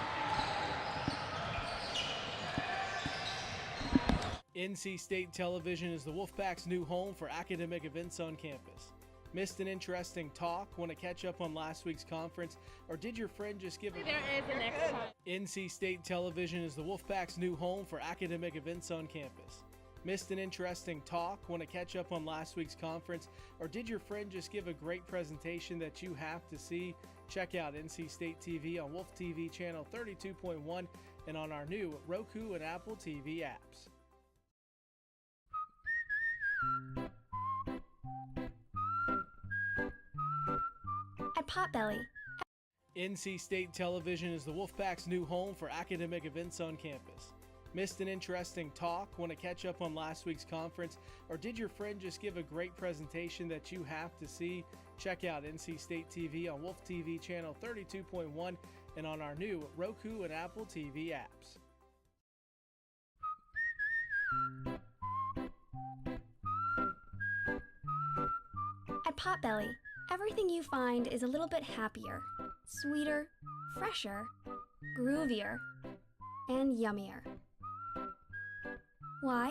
NC State Television is the Wolfpack's new home for academic events on campus. Missed an interesting talk? Want to catch up on last week's conference? Or did your friend just give a... There is the next time. NC State Television is the Wolfpack's new home for academic events on campus. Missed an interesting talk? Want to catch up on last week's conference? Or did your friend just give a great presentation that you have to see? Check out NC State TV on Wolf TV channel 32.1 and on our new Roku and Apple TV apps. At Potbelly. NC State Television is the Wolfpack's new home for academic events on campus. Missed an interesting talk? Want to catch up on last week's conference? Or did your friend just give a great presentation that you have to see? Check out NC State TV on Wolf TV channel 32.1 and on our new Roku and Apple TV apps. At Potbelly, everything you find is a little bit happier, sweeter, fresher, groovier, and yummier. Why?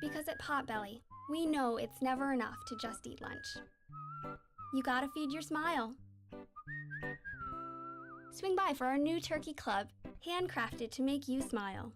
Because at Potbelly, we know it's never enough to just eat lunch. You gotta feed your smile. Swing by for our new turkey club, handcrafted to make you smile.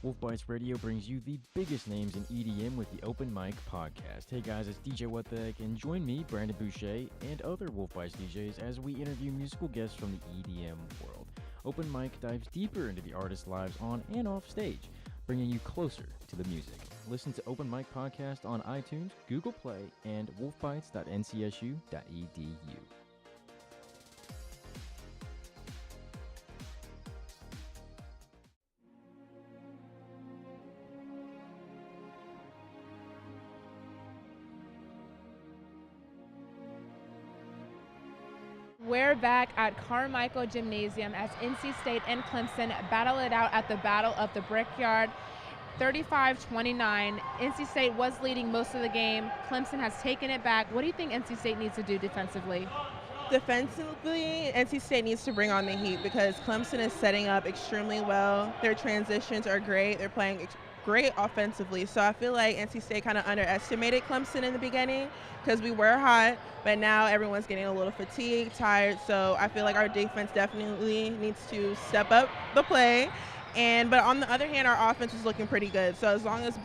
Wolf Bites Radio brings you the biggest names in EDM with the Open Mic Podcast. Hey guys, it's DJ What the Heck, and join me, Brandon Boucher, and other Wolf Bites DJs as we interview musical guests from the EDM world. Open Mic dives deeper into the artists' lives on and off stage, bringing you closer to the music. Listen to Open Mic Podcast on iTunes, Google Play, and wolfbites.ncsu.edu. We're back at Carmichael Gymnasium as NC State and Clemson battle it out at the Battle of the Brickyard. 35-29. NC State was leading most of the game. Clemson has taken it back. What do you think NC State needs to do defensively? Defensively, NC State needs to bring on the heat because Clemson is setting up extremely well. Their transitions are great. They're playing great offensively. So I feel like NC State kind of underestimated Clemson in the beginning because we were hot, but now everyone's getting a little fatigued, tired. So I feel like our defense definitely needs to step up the play. But on the other hand, our offense is looking pretty good. So as long as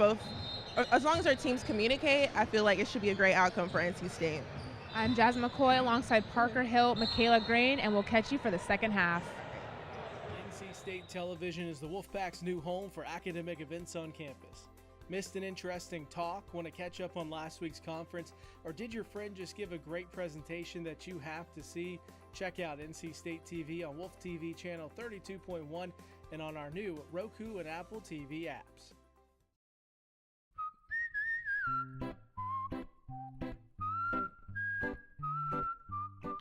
our teams communicate, I feel like it should be a great outcome for NC State. I'm Jasmine McCoy alongside Parker Hill, Michaela Green, and we'll catch you for the second half. NC State Television is the Wolfpack's new home for academic events on campus. Missed an interesting talk? Want to catch up on last week's conference? Or did your friend just give a great presentation that you have to see? Check out NC State TV on Wolf TV channel 32.1 and on our new Roku and Apple TV apps.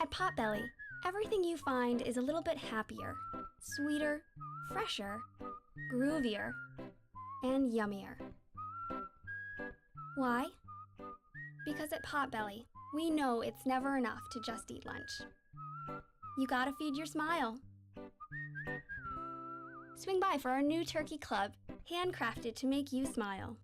At Potbelly, everything you find is a little bit happier, sweeter, fresher, groovier, and yummier. Why? Because at Potbelly, we know it's never enough to just eat lunch. You gotta feed your smile. Swing by for our new turkey club, handcrafted to make you smile.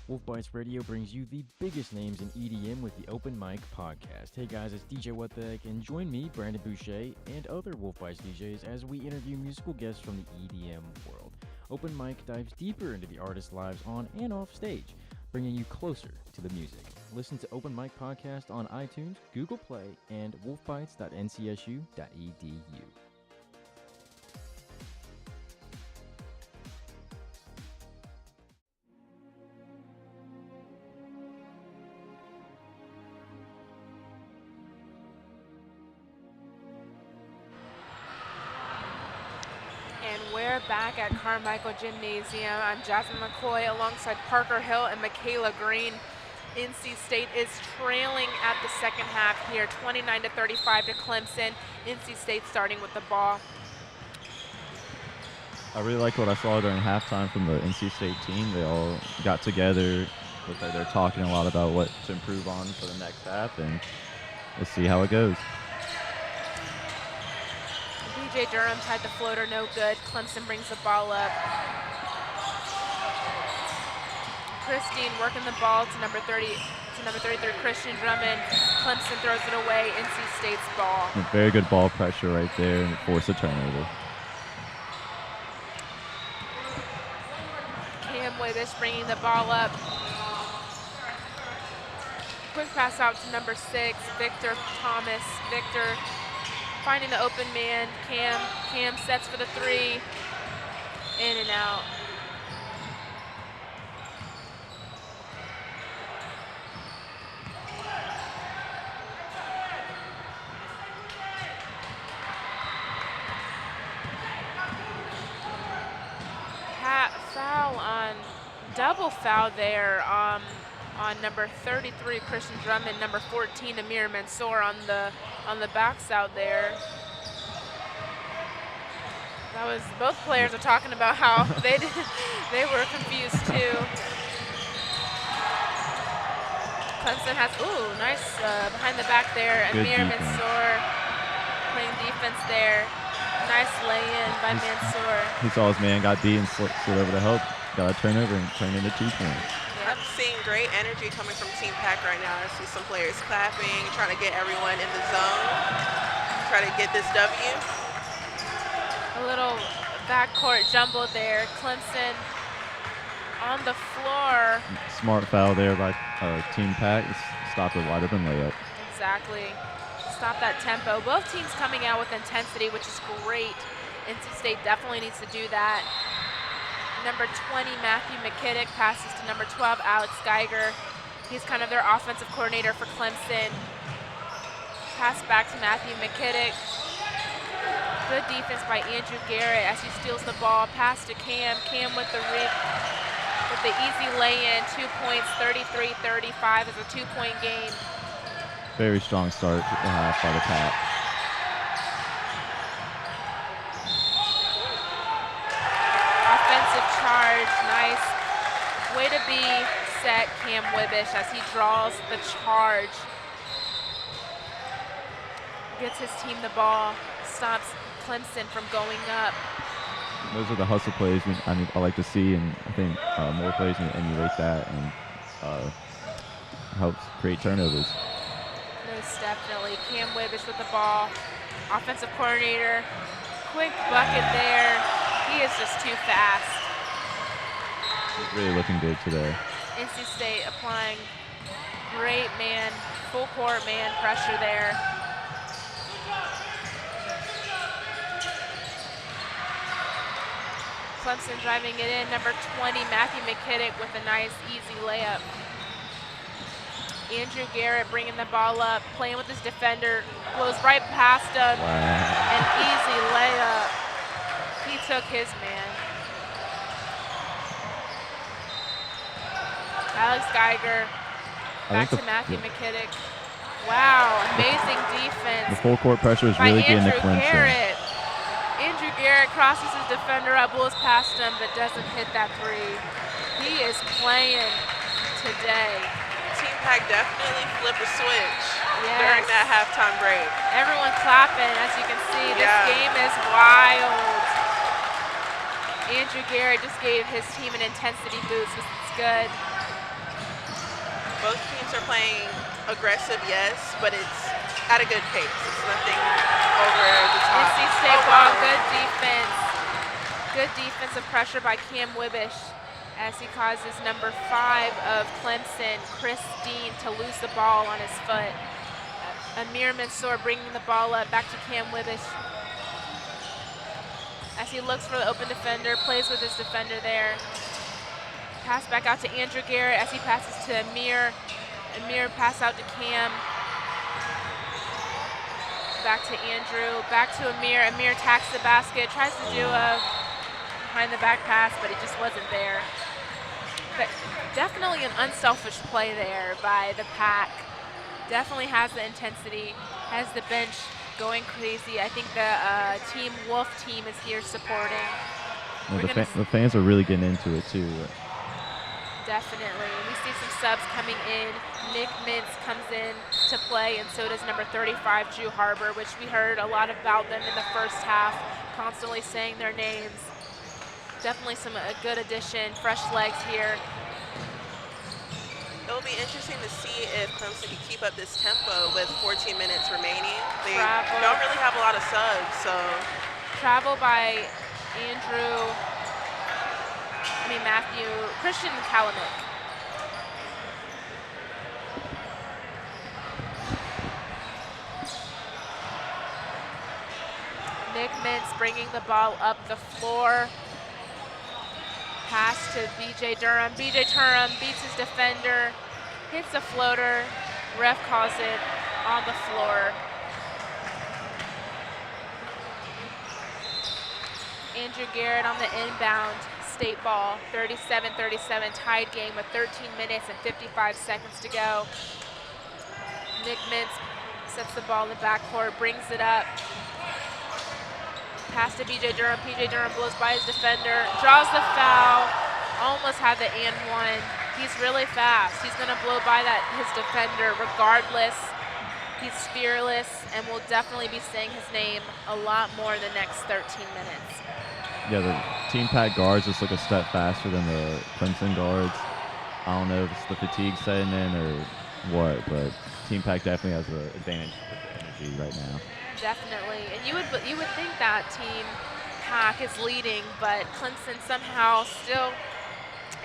Wolf Bites Radio brings you the biggest names in EDM with the Open Mic Podcast. Hey guys, it's DJ What the Heck, and join me, Brandon Boucher, and other Wolf Bites DJs as we interview musical guests from the EDM world. Open Mic dives deeper into the artists' lives on and off stage, bringing you closer to the music. Listen to Open Mic Podcast on iTunes, Google Play, and wolfbites.ncsu.edu. We're back at Carmichael Gymnasium. I'm Jasmine McCoy alongside Parker Hill and Michaela Green. NC State is trailing at the second half here, 29-35 to Clemson. NC State starting with the ball. I really like what I saw during halftime from the NC State team. They all got together. Looks like they're talking a lot about what to improve on for the next half, and we'll see how it goes. DJ Durham tried the floater, no good. Clemson brings the ball up. Christine working the ball to number 33, Christian Drummond. Clemson throws it away, NC State's ball. A very good ball pressure right there, and force a turnover. Cam Wabish bringing the ball up. Quick pass out to number 6, Victor Thomas. Victor finding the open man. Cam sets for the 3. In and out. Double foul there on number 33, Christian Drummond, number 14, Amir Mansour on the backs out there. That was, both players are talking about how they were confused too. Clemson has, nice behind the back there. Amir Mansour playing defense there. Nice lay-in by Mansour. He saw his man got beat and slid over to help. Got a turnover and turned into 2 points. I'm seeing great energy coming from Team Pack right now. I see some players clapping, trying to get everyone in the zone, try to get this W. A little backcourt jumble there. Clemson on the floor. Smart foul there by Team Pack. Stop a wide open layup. Exactly. Stop that tempo. Both teams coming out with intensity, which is great. NC State definitely needs to do that. Number 20, Matthew McKittick, passes to number 12, Alex Geiger. He's kind of their offensive coordinator for Clemson. Pass back to Matthew McKittick. Good defense by Andrew Garrett as he steals the ball. Pass to Cam. Cam with the easy lay-in. 2 points, 33-35 is a 2-point game. Very strong start to the half by the Pack. Offensive charge, nice. Way to be set, Cam Wibbish, as he draws the charge. Gets his team the ball, stops Clemson from going up. Those are the hustle plays I like to see, and I think more plays can emulate that and helps create turnovers. Most definitely. Cam Wibbish with the ball. Offensive coordinator, quick bucket there. He is just too fast. He's really looking good today. NC State applying great full court man pressure there. Clemson driving it in. Number 20, Matthew McKittick with a nice, easy layup. Andrew Garrett bringing the ball up, playing with his defender, blows right past him. Wow. An easy layup. He took his man. Alex Geiger, back to Matthew McKittick. Wow, amazing defense. The full court pressure is really getting to Clemson. Andrew Garrett crosses his defender up, blows past him, but doesn't hit that three. He is playing today. Team Pack definitely flipped a switch during that halftime break. Everyone clapping, as you can see. This game is wild. Andrew Garrett just gave his team an intensity boost. This is good. Both teams are playing aggressive, yes, but it's at a good pace. It's nothing over the top. NC State ball, good defense. Good defensive pressure by Cam Wibbish as he causes number 5 of Clemson, Chris Dean, to lose the ball on his foot. Amir Mansour bringing the ball up, back to Cam Wibbish. As he looks for the open defender, plays with his defender there. Pass back out to Andrew Garrett as he passes to Amir. Amir pass out to Cam. Back to Andrew, back to Amir. Amir attacks the basket, tries to do a behind the back pass, but it just wasn't there. But definitely an unselfish play there by the Pack. Definitely has the intensity, has the bench going crazy. I think the Team Wolf team is here supporting. Yeah, the fans are really getting into it too. Definitely. We see some subs coming in. Nick Mintz comes in to play, and so does number 35, Drew Harbor, which we heard a lot about them in the first half, constantly saying their names. Definitely a good addition, fresh legs here. It'll be interesting to see if Clemson can keep up this tempo with 14 minutes remaining. They don't really have a lot of subs, so. Travel by Matthew, Christian Kalanick. Nick Mintz bringing the ball up the floor. Pass to B.J. Durham. B.J. Durham beats his defender, hits a floater. Ref calls it on the floor. Andrew Garrett on the inbound. State ball, 37-37, tied game with 13 minutes and 55 seconds to go. Nick Mintz sets the ball in the backcourt, brings it up. Pass to B.J. Durham. P.J. Durham blows by his defender, draws the foul, almost had the and one. He's really fast. He's going to blow by his defender regardless. He's fearless, and we'll definitely be saying his name a lot more the next 13 minutes. Yeah, the Team Pack guards just look a step faster than the Clemson guards. I don't know if it's the fatigue setting in or what, but Team Pack definitely has an advantage with the energy right now. Definitely, and you would think that Team Pack is leading, but Clemson somehow still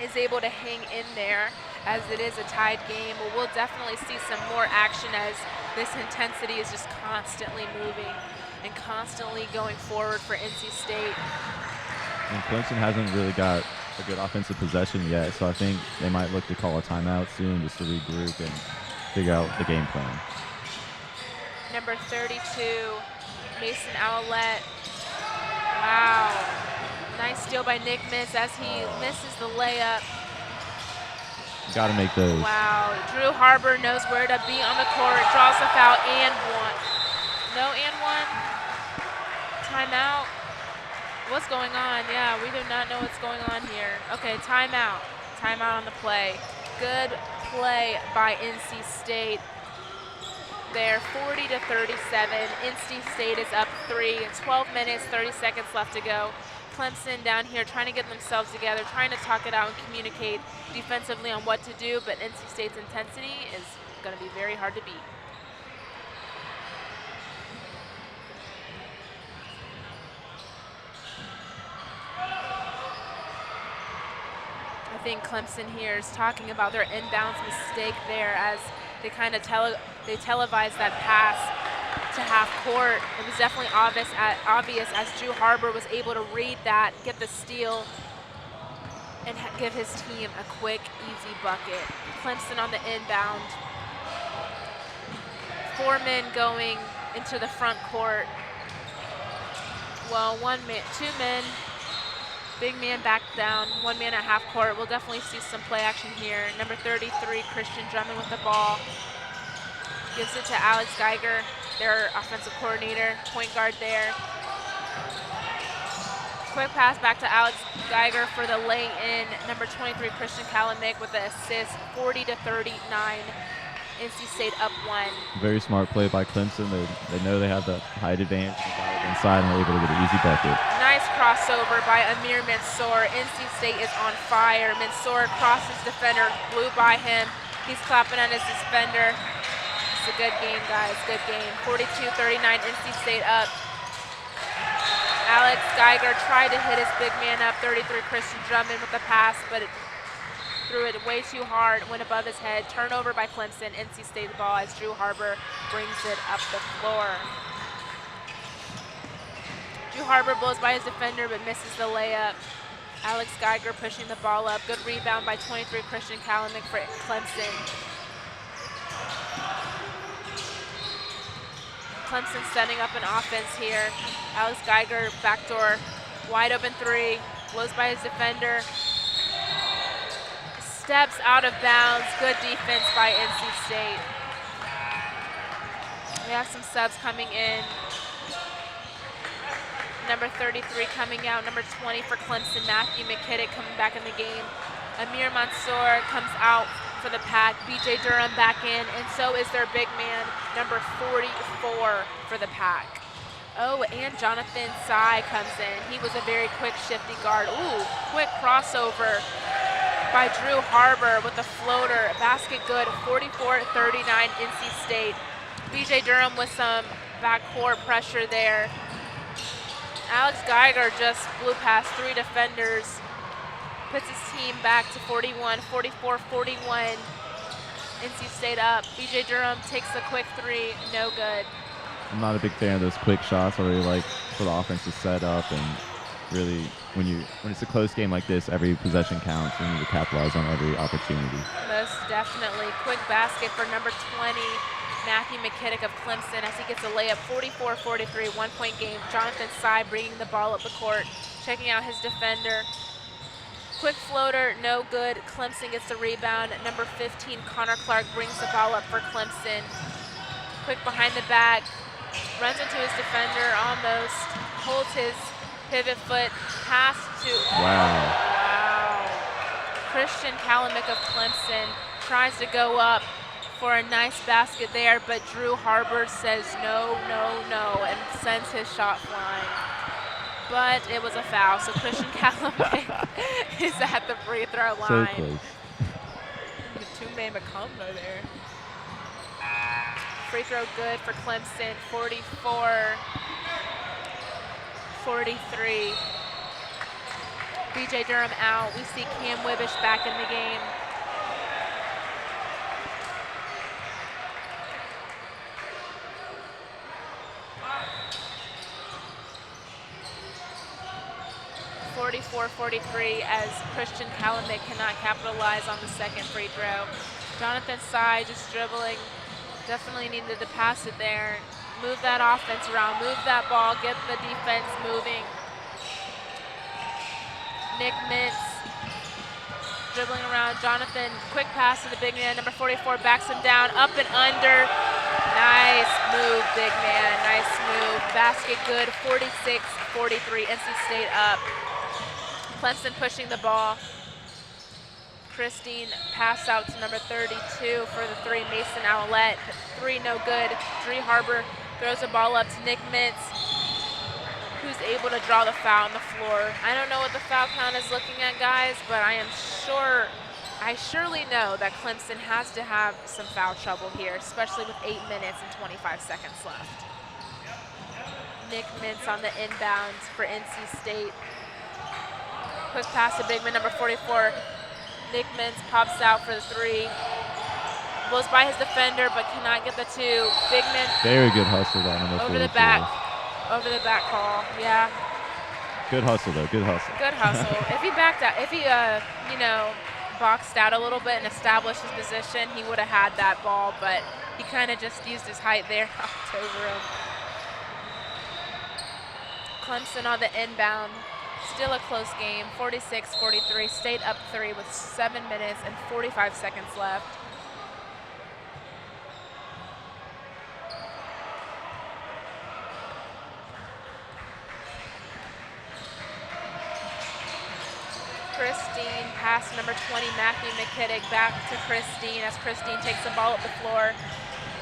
is able to hang in there. as it is a tied game. We'll definitely see some more action as this intensity is just constantly moving and constantly going forward for NC State. And Clemson hasn't really got a good offensive possession yet, so I think they might look to call a timeout soon just to regroup and figure out the game plan. Number 32, Mason Owlett. Wow. Nice steal by Nick Miss as he misses the layup. Got to make those. Wow. Drew Harbor knows where to be on the court, draws the foul, and one. No and one. Timeout. What's going on? Yeah, we do not know what's going on here. Okay, timeout. Timeout on the play. Good play by NC State. There, 40-37. NC State is up 3. 12 minutes, 30 seconds left to go. Clemson down here trying to get themselves together, trying to talk it out and communicate defensively on what to do, but NC State's intensity is going to be very hard to beat. I think Clemson here is talking about their inbounds mistake there as they kind of televised that pass to half court. It was definitely obvious as Drew Harbor was able to read that, get the steal, and give his team a quick, easy bucket. Clemson on the inbound. 4 men going into the front court. Well, 2 men. Big man back down, 1 man at half court. We'll definitely see some play action here. Number 33, Christian Drummond with the ball. Gives it to Alex Geiger, their offensive coordinator, point guard there. Quick pass back to Alex Geiger for the lay-in. Number 23, Christian Kalamick with the assist, 40-39. NC State up 1. Very smart play by Clemson. They know they have the height advantage. They got it inside and they're able to get an easy bucket. Nice crossover by Amir Mansour. NC State is on fire. Mansour crosses defender, blew by him. He's clapping at his defender. It's a good game, guys, good game. 42-39, NC State up. Alex Geiger tried to hit his big man up, 33, Christian Drummond with the pass, but it threw it way too hard, went above his head. Turnover by Clemson, NC State ball as Drew Harbor brings it up the floor. Drew Harbor blows by his defender but misses the layup. Alex Geiger pushing the ball up. Good rebound by 23, Christian Kalamick for Clemson. Clemson setting up an offense here. Alex Geiger, backdoor, wide open 3, blows by his defender. Steps out of bounds. Good defense by NC State. We have some subs coming in. Number 33 coming out. Number 20 for Clemson, Matthew McKittick coming back in the game. Amir Mansour comes out for the Pack. BJ Durham back in, and so is their big man, number 44 for the Pack. Oh, and Jonathan Tsai comes in. He was a very quick, shifty guard. Ooh, quick crossover by Drew Harbor with a floater. Basket good, 44-39 NC State. BJ Durham with some backcourt pressure there. Alex Geiger just blew past 3 defenders. Puts his team back to 41, 44-41. NC State up. BJ Durham takes a quick 3, no good. I'm not a big fan of those quick shots. I really like for the offense to set up and really when it's a close game like this, every possession counts. You need to capitalize on every opportunity. Most definitely. Quick basket for number 20, Matthew McKittick of Clemson as he gets a layup, 44-43, 1-point game. Jonathan Tsai bringing the ball up the court, checking out his defender. Quick floater, no good. Clemson gets the rebound. Number 15, Connor Clark brings the ball up for Clemson. Quick behind the back, runs into his defender almost, holds his pivot foot, pass to, wow. Christian Kalamick of Clemson tries to go up for a nice basket there, but Drew Harbor says no, no, no, and sends his shot flying. But it was a foul, so Christian Kalamick is at the free throw line. So close. The two-man combo there. Free throw good for Clemson, 44-43. BJ Durham out. We see Cam Wibbish back in the game. 44-43 as Christian Calumet cannot capitalize on the second free throw. Jonathan Sy just dribbling, definitely needed to pass it there. Move that offense around, move that ball, get the defense moving. Nick Mintz dribbling around. Jonathan, quick pass to the big man, number 44, backs him down, up and under. Nice move, big man, nice move. Basket good, 46-43, NC State up. Clemson pushing the ball. Christine pass out to number 32 for the three, Mason Owlette. Three no good. Dree Harbor throws the ball up to Nick Mintz, who's able to draw the foul on the floor. I don't know what the foul count is looking at, guys, but I surely know that Clemson has to have some foul trouble here, especially with 8 minutes and 25 seconds left. Nick Mintz on the inbound for NC State. Quick pass to big man number 44. Nick Mintz pops out for the three. Blows by his defender, but cannot get the two. Big man. Very good hustle by number 44. Over the back. Over the back call, yeah. Good hustle, though. Good hustle. Good hustle. If he backed out, if he, boxed out a little bit and established his position, he would have had that ball, but he kind of just used his height there, knocked over him. Clemson on the inbound. Still a close game, 46-43. State up 3 with 7 minutes and 45 seconds left. Christine, pass number 20, Matthew McKittick, back to Christine as Christine takes the ball up the floor.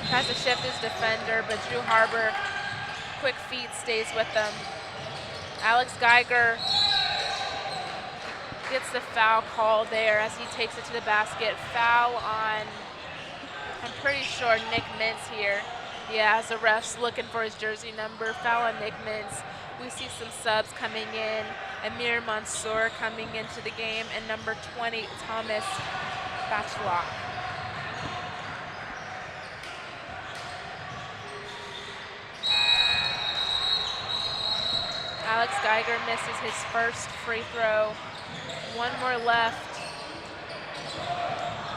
Tries to shift his defender, but Drew Harbor, quick feet, stays with them. Alex Geiger gets the foul call there as he takes it to the basket. Foul on, I'm pretty sure, Nick Mintz here. Yeah, as the ref's looking for his jersey number. Foul on Nick Mintz. We see some subs coming in. Amir Mansour coming into the game, and number 20, Thomas Bachelot. Alex Geiger misses his first free throw. One more left.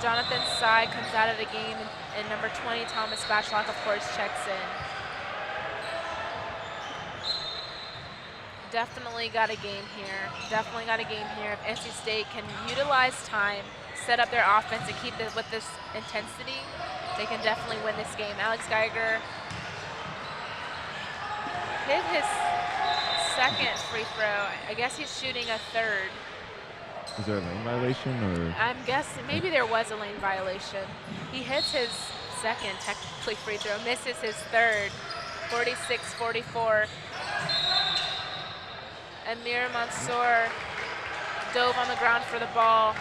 Jonathan Sy comes out of the game, and number 20, Thomas Bachelot, of course, checks in. Definitely got a game here. Definitely got a game here. If NC State can utilize time, set up their offense, and keep it with this intensity, they can definitely win this game. Alex Geiger hit his second free throw. I guess he's shooting a third. Is there a lane violation, or? I'm guessing maybe there was a lane violation. He hits his second technically free throw, misses his third. 46-44. Amir Mansour dove on the ground for the ball.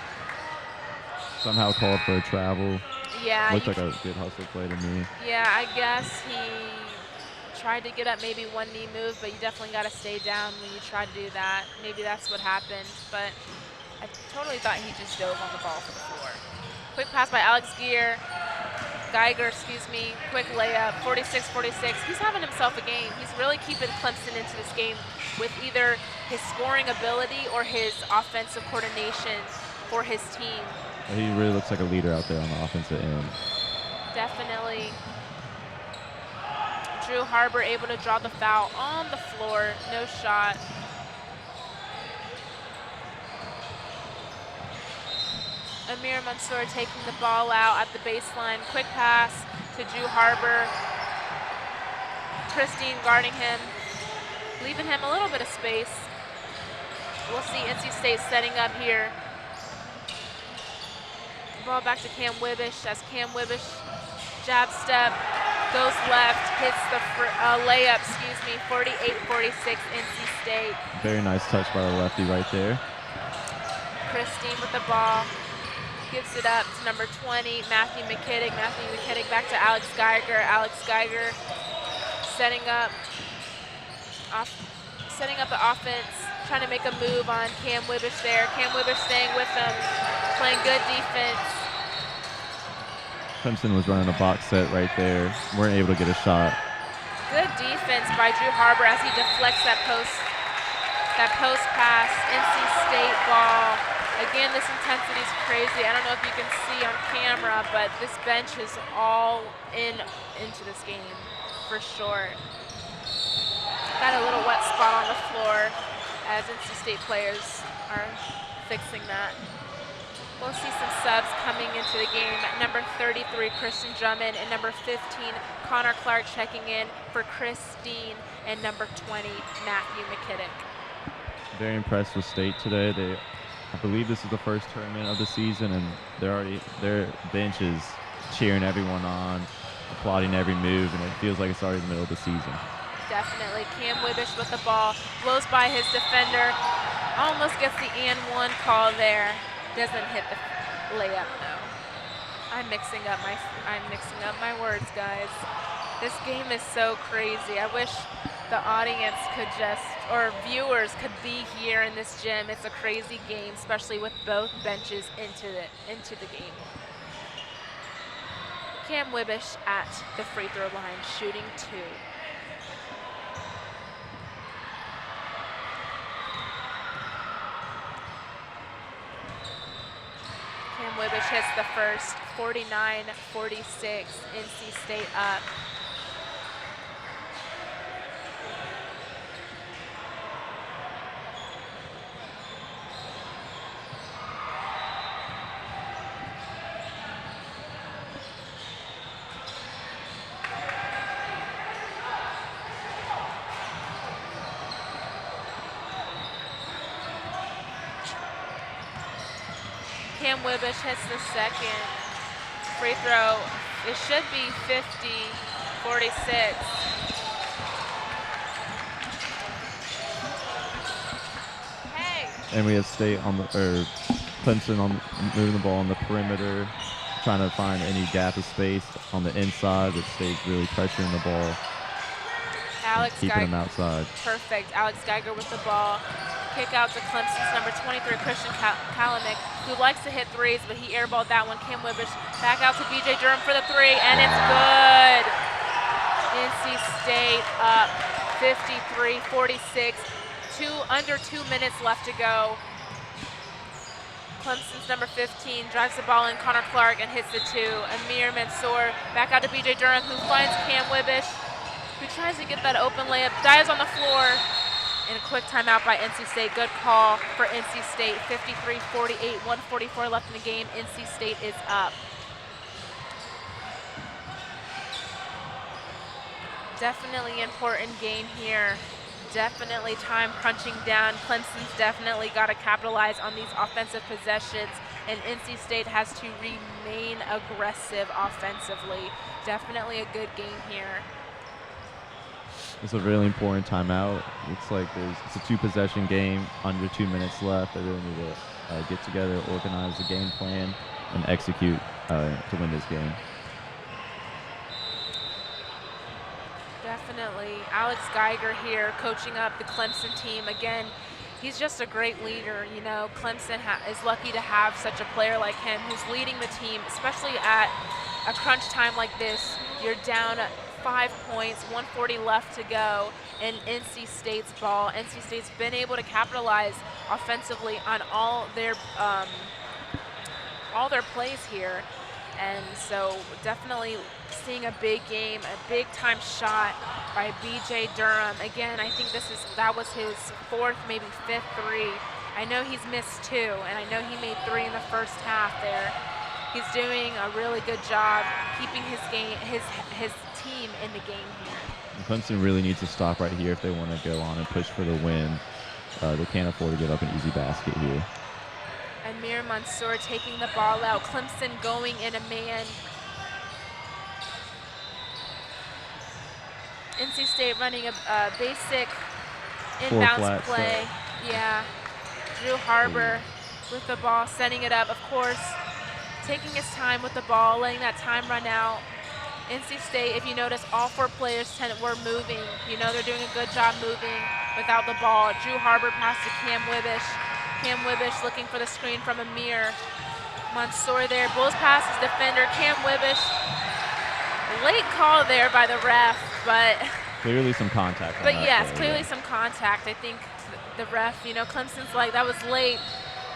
Somehow called for a travel. Yeah. Looked like a good hustle play to me. Yeah, I guess he tried to get up, maybe one knee move, but you definitely got to stay down when you try to do that. Maybe that's what happened, but I totally thought he just dove on the ball for the floor. Quick pass by Alex Geiger, quick layup, 46-46. He's having himself a game. He's really keeping Clemson into this game with either his scoring ability or his offensive coordination for his team. He really looks like a leader out there on the offensive end. Definitely. Drew Harbor able to draw the foul on the floor, no shot. Amir Mansour taking the ball out at the baseline. Quick pass to Drew Harbor. Christine guarding him, leaving him a little bit of space. We'll see NC State setting up here. Ball back to Cam Wibbish as Cam Wibbish jab step, goes left, hits the layup, 48-46 NC State. Very nice touch by the lefty right there. Christine with the ball. Gives it up to number 20, Matthew McKittick. Matthew McKittick back to Alex Geiger. Alex Geiger setting up the offense, trying to make a move on Cam Wibbish there. Cam Wibbish staying with him, playing good defense. Clemson was running a box set right there. Weren't able to get a shot. Good defense by Drew Harbor as he deflects that post That post pass, NC State ball. Again, this intensity is crazy. I don't know if you can see on camera, but this bench is all into this game for sure. Got a little wet spot on the floor as NC State players are fixing that. We'll see some subs coming into the game. Number 33, Christian Drummond, and number 15, Connor Clark checking in for Chris Dean, and number 20, Matthew McKittick. Very impressed with State today. I believe this is the first tournament of the season, and their bench is cheering everyone on, applauding every move, and it feels like it's already the middle of the season. Definitely. Cam Wibbish with the ball, blows by his defender, almost gets the and one call there. Doesn't hit the layup though. I'm mixing up my words, guys. This game is so crazy. I wish the audience could or viewers could be here in this gym. It's a crazy game, especially with both benches into the game. Cam Wibbish at the free throw line, shooting 2. Cam Wibbish hits the first, 49-46, NC State up. Cam Wibbish hits the second free throw. It should be 50-46. And we have State Clemson moving the ball on the perimeter, trying to find any gap of space on the inside, but State's really pressuring the ball, keeping them outside. Perfect. Alex Geiger with the ball. Kick out to Clemson's number 23, Christian Kalanick, who likes to hit threes, but he airballed that one. Cam Wibbish back out to BJ Durham for the 3, and it's good. NC State up 53-46. Under 2 minutes left to go. Clemson's number 15 drives the ball in, Connor Clark, and hits the 2. Amir Mansour back out to BJ Durham, who finds Cam Wibbish, who tries to get that open layup, dives on the floor. And a quick timeout by NC State. Good call for NC State. 53-48, 1:44 left in the game. NC State is up. Definitely important game here. Definitely time crunching down. Clemson's definitely got to capitalize on these offensive possessions, and NC State has to remain aggressive offensively. Definitely a good game here. It's a really important timeout. Looks like it's a 2-possession game, under 2 minutes left. They really need to get together, organize the game plan, and execute to win this game. Definitely. Alex Geiger here coaching up the Clemson team. Again, he's just a great leader. You know, Clemson is lucky to have such a player like him who's leading the team, especially at a crunch time like this. You're down 5 points, 1:40 left to go in NC State's ball. NC State's been able to capitalize offensively on all their plays here, and so definitely seeing a big game, a big time shot by BJ Durham. Again, I think that was his 4th, maybe 5th 3. I know he's missed 2, and I know he made 3 in the first half there. He's doing a really good job keeping his team in the game here. And Clemson really needs to stop right here if they want to go on and push for the win. They can't afford to give up an easy basket here. Amir Mansour taking the ball out. Clemson going in a man. NC State running a basic inbounds play. Yeah. Drew Harbor with the ball, setting it up, of course. Taking his time with the ball, letting that time run out. NC State, if you notice, all 4 players were moving. You know they're doing a good job moving without the ball. Drew Harbor pass to Cam Wibbish. Cam Wibbish looking for the screen from Amir. Mansour there, blows past his defender. Cam Wibbish, late call there by the ref, but clearly some contact. But yes, clearly some contact. I think the ref, Clemson's like, that was late,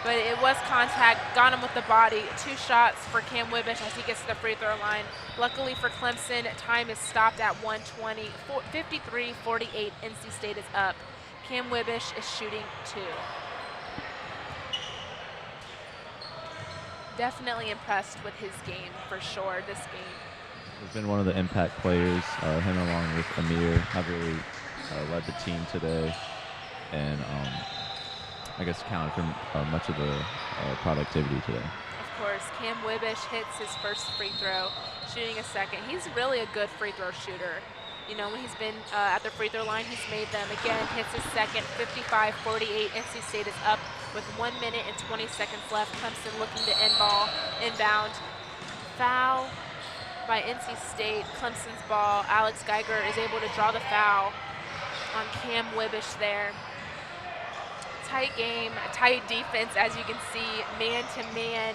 but it was contact, got him with the body. 2 shots for Cam Wibbish as he gets to the free throw line. Luckily for Clemson, time is stopped at 1:20. 53-48, NC State is up. Cam Wibbish is shooting 2. Definitely impressed with his game, for sure, this game. He's been one of the impact players. Him along with Amir have really led the team today, and I guess accounted for much of the productivity today. Of course, Cam Wibbish hits his first free throw, shooting a second. He's really a good free throw shooter. When he's been at the free throw line, he's made them. Again, hits his second, 55-48. NC State is up with 1 minute and 20 seconds left. Clemson looking to inbound. Foul by NC State. Clemson's ball. Alex Geiger is able to draw the foul on Cam Wibbish there. Tight game, tight defense, as you can see, man-to-man.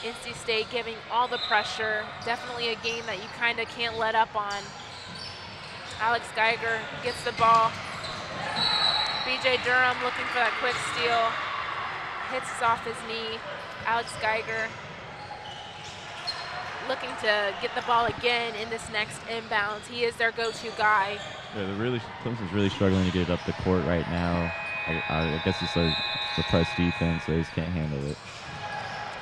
NC State giving all the pressure. Definitely a game that you kind of can't let up on. Alex Geiger gets the ball. BJ Durham looking for that quick steal. Hits off his knee. Alex Geiger looking to get the ball again in this next inbound. He is their go-to guy. Yeah, Clemson's really struggling to get it up the court right now. I guess it's the press defense. They just can't handle it.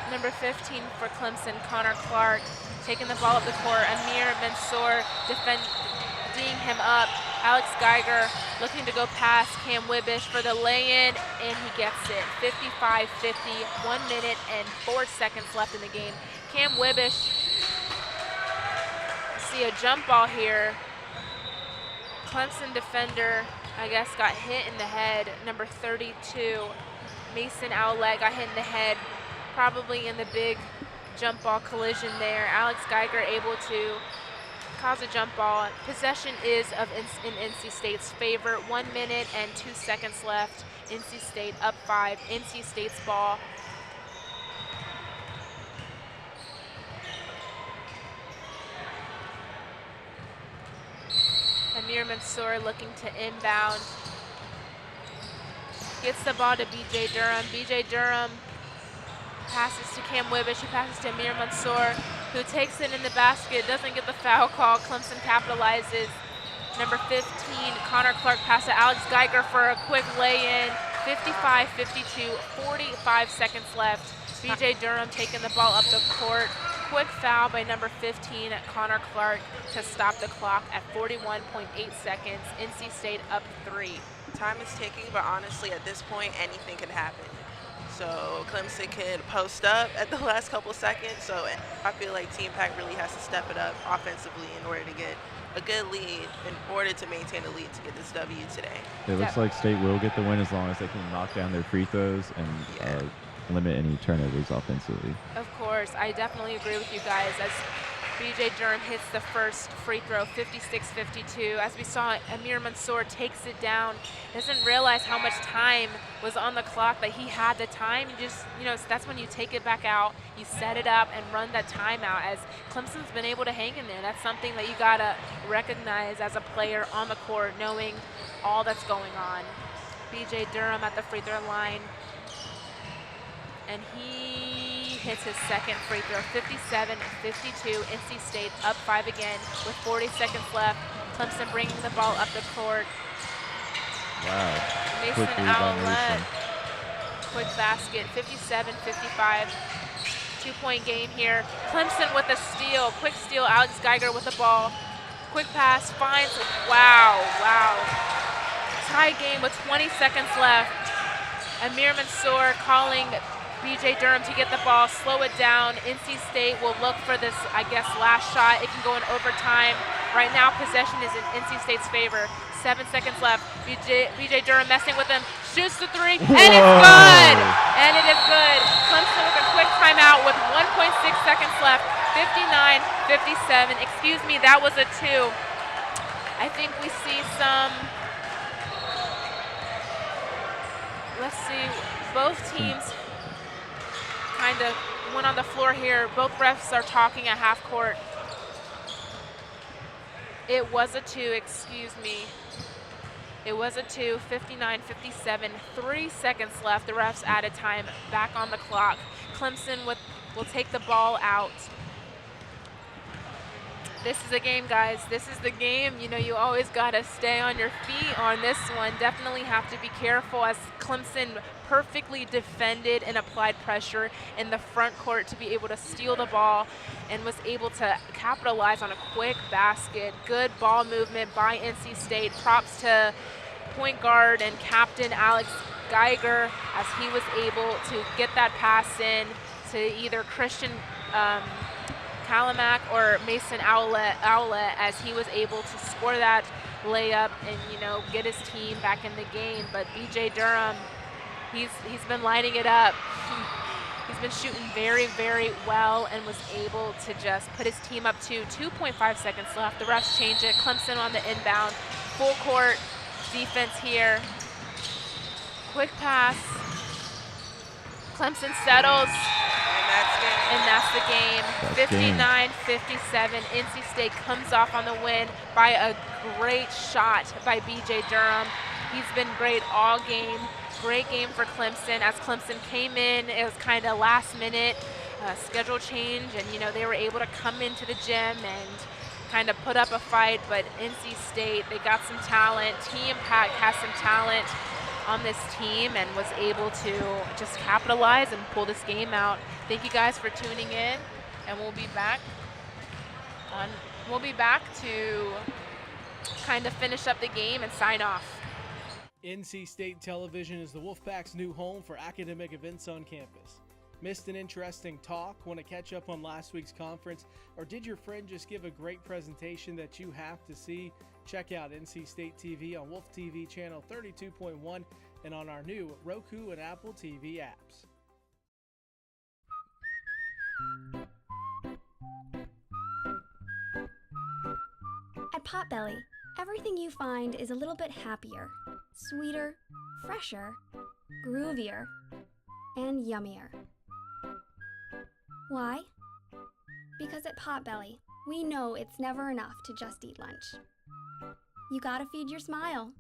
Number 15 for Clemson, Connor Clark, taking the ball up the court. Amir Mansour defending him up. Alex Geiger looking to go past Cam Wibbish for the lay-in, and he gets it. 55-50, 1 minute and 4 seconds left in the game. Cam Wibbish, see a jump ball here. Clemson defender, I guess, got hit in the head. Number 32, Mason Owlett, got hit in the head, probably in the big jump ball collision there. Alex Geiger able to cause a jump ball. Possession is in NC State's favor. 1 minute and 2 seconds left. NC State up 5. NC State's ball. Amir Mansour looking to inbound. Gets the ball to BJ Durham. BJ Durham passes to Cam Wibbish. He passes to Amir Mansour, who takes it in the basket, doesn't get the foul call. Clemson capitalizes. Number 15, Connor Clark passes to Alex Geiger for a quick lay-in. 55-52, 45 seconds left. BJ Durham taking the ball up the court. Quick foul by number 15, Connor Clark, to stop the clock at 41.8 seconds. NC State up 3. Time is ticking, but honestly, at this point, anything can happen. So Clemson could post up at the last couple seconds. So I feel like Team Pack really has to step it up offensively in order to get a good lead, in order to maintain a lead to get this W today. It looks like State will get the win as long as they can knock down their free throws and limit any turnovers offensively. Of course, I definitely agree with you guys. As BJ Durham hits the first free throw, 56-52. As we saw, Amir Mansour takes it down, doesn't realize how much time was on the clock, that he had the time. You just, that's when you take it back out, you set it up and run that timeout, as Clemson's been able to hang in there. That's something that you gotta recognize as a player on the court, knowing all that's going on. BJ Durham at the free throw line, and he hits his second free throw. 57-52. NC State up 5 again with 40 seconds left. Clemson bringing the ball up the court. Wow. Mason Owlett. Quick basket. 57-55. 2-point game here. Clemson with a steal. Quick steal. Alex Geiger with the ball. Quick pass. Finds. Wow. Tie game with 20 seconds left. Amir Mansour calling BJ Durham to get the ball, slow it down. NC State will look for this, I guess, last shot. It can go in overtime. Right now, possession is in NC State's favor. 7 seconds left. BJ Durham messing with him, shoots the 3, and it's good! And it is good. Clemson with a quick timeout with 1.6 seconds left. 59-57. Excuse me, that was a 2. I think we see some, let's see, both teams kind of went on the floor here. Both refs are talking at half court. It was a 2, excuse me. It was a 2, 59-57, 3 seconds left. The refs added time back on the clock. Clemson will take the ball out. This is a game, guys. This is the game. You know, you always got to stay on your feet on this one. Definitely have to be careful as Clemson perfectly defended and applied pressure in the front court to be able to steal the ball and was able to capitalize on a quick basket. Good ball movement by NC State. Props to point guard and captain Alex Geiger as he was able to get that pass in to either Christian Kalamack or Mason Owlett as he was able to score that layup and, you know, get his team back in the game. But BJ Durham, he's been lighting it up. He's been shooting very, very well and was able to just put his team up to 2.5 seconds left. The refs change it. Clemson on the inbound. Full court defense here. Quick pass. Clemson settles. And that's the game. 59-57. NC State comes off on the win by a great shot by BJ Durham. He's been great all game. Great game for Clemson as Clemson came in. It was kind of last minute schedule change, and you know they were able to come into the gym and kind of put up a fight. But NC State, they got some talent. Team Pack has some talent on this team and was able to just capitalize and pull this game out. Thank you guys for tuning in, and we'll be back to kind of finish up the game and sign off. NC State Television is the Wolfpack's new home for academic events on campus. Missed an interesting talk? Want to catch up on last week's conference? Or did your friend just give a great presentation that you have to see? Check out NC State TV on Wolf TV channel 32.1 and on our new Roku and Apple TV apps. At Potbelly, everything you find is a little bit happier, sweeter, fresher, groovier, and yummier. Why? Because at Potbelly, we know it's never enough to just eat lunch. You gotta feed your smile.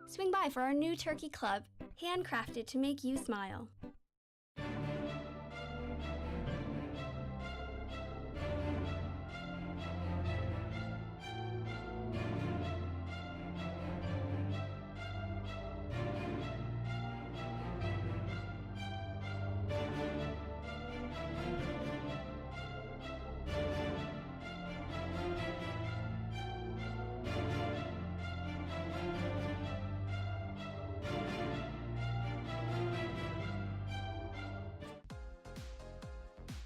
Swing by for our new turkey club, handcrafted to make you smile.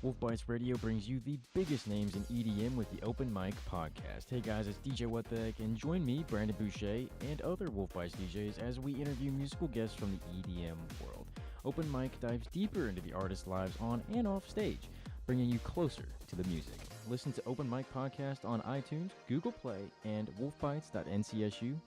Wolf Bites Radio brings you the biggest names in EDM with the Open Mic Podcast. Hey guys, it's DJ What the Heck, and join me, Brandon Boucher, and other Wolf Bites DJs as we interview musical guests from the EDM world. Open Mic dives deeper into the artists' lives on and off stage, bringing you closer to the music. Listen to Open Mic Podcast on iTunes, Google Play, and wolfbites.ncsu.edu.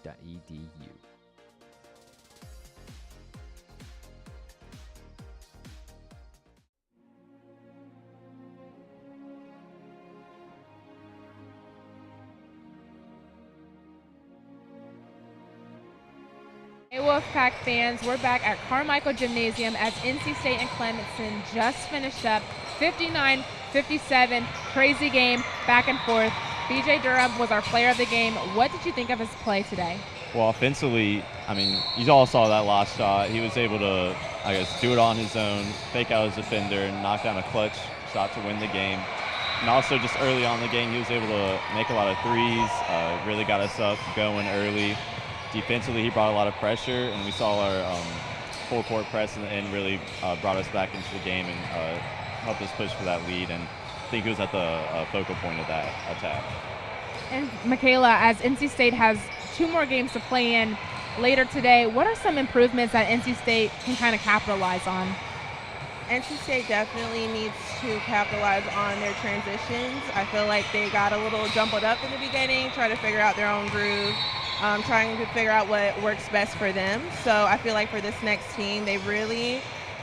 Hey Wolfpack fans, we're back at Carmichael Gymnasium as NC State and Clemson just finished up 59-57, crazy game, back and forth. BJ Durham was our player of the game. What did you think of his play today? Well, offensively, I mean, you all saw that last shot. He was able to, I guess, do it on his own, fake out his defender, and knock down a clutch shot to win the game. And also just early on in the game, he was able to make a lot of threes, really got us up going early. Defensively, he brought a lot of pressure, and we saw our full court press in the end really brought us back into the game and helped us push for that lead. And I think he was at the focal point of that attack. And Michaela, as NC State has 2 more games to play in later today, what are some improvements that NC State can kind of capitalize on? NC State definitely needs to capitalize on their transitions. I feel like they got a little jumbled up in the beginning, trying to figure out their own groove. Trying to figure out what works best for them. So I feel like for this next team, they really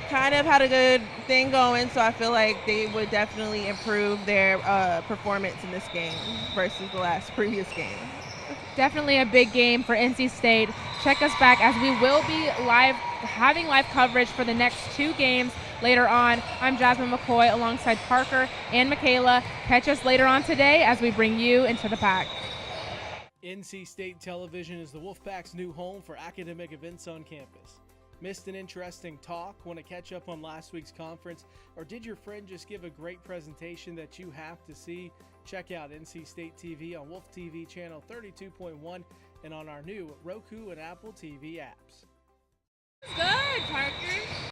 kind of had a good thing going. So I feel like they would definitely improve their performance in this game versus the previous game. Definitely a big game for NC State. Check us back as we will be having live coverage for the next 2 games later on. I'm Jasmine McCoy alongside Parker and Michaela. Catch us later on today as we bring you into the pack. NC State Television is the Wolfpack's new home for academic events on campus. Missed an interesting talk? Want to catch up on last week's conference? Or did your friend just give a great presentation that you have to see? Check out NC State TV on Wolf TV channel 32.1 and on our new Roku and Apple TV apps. Good, Parker.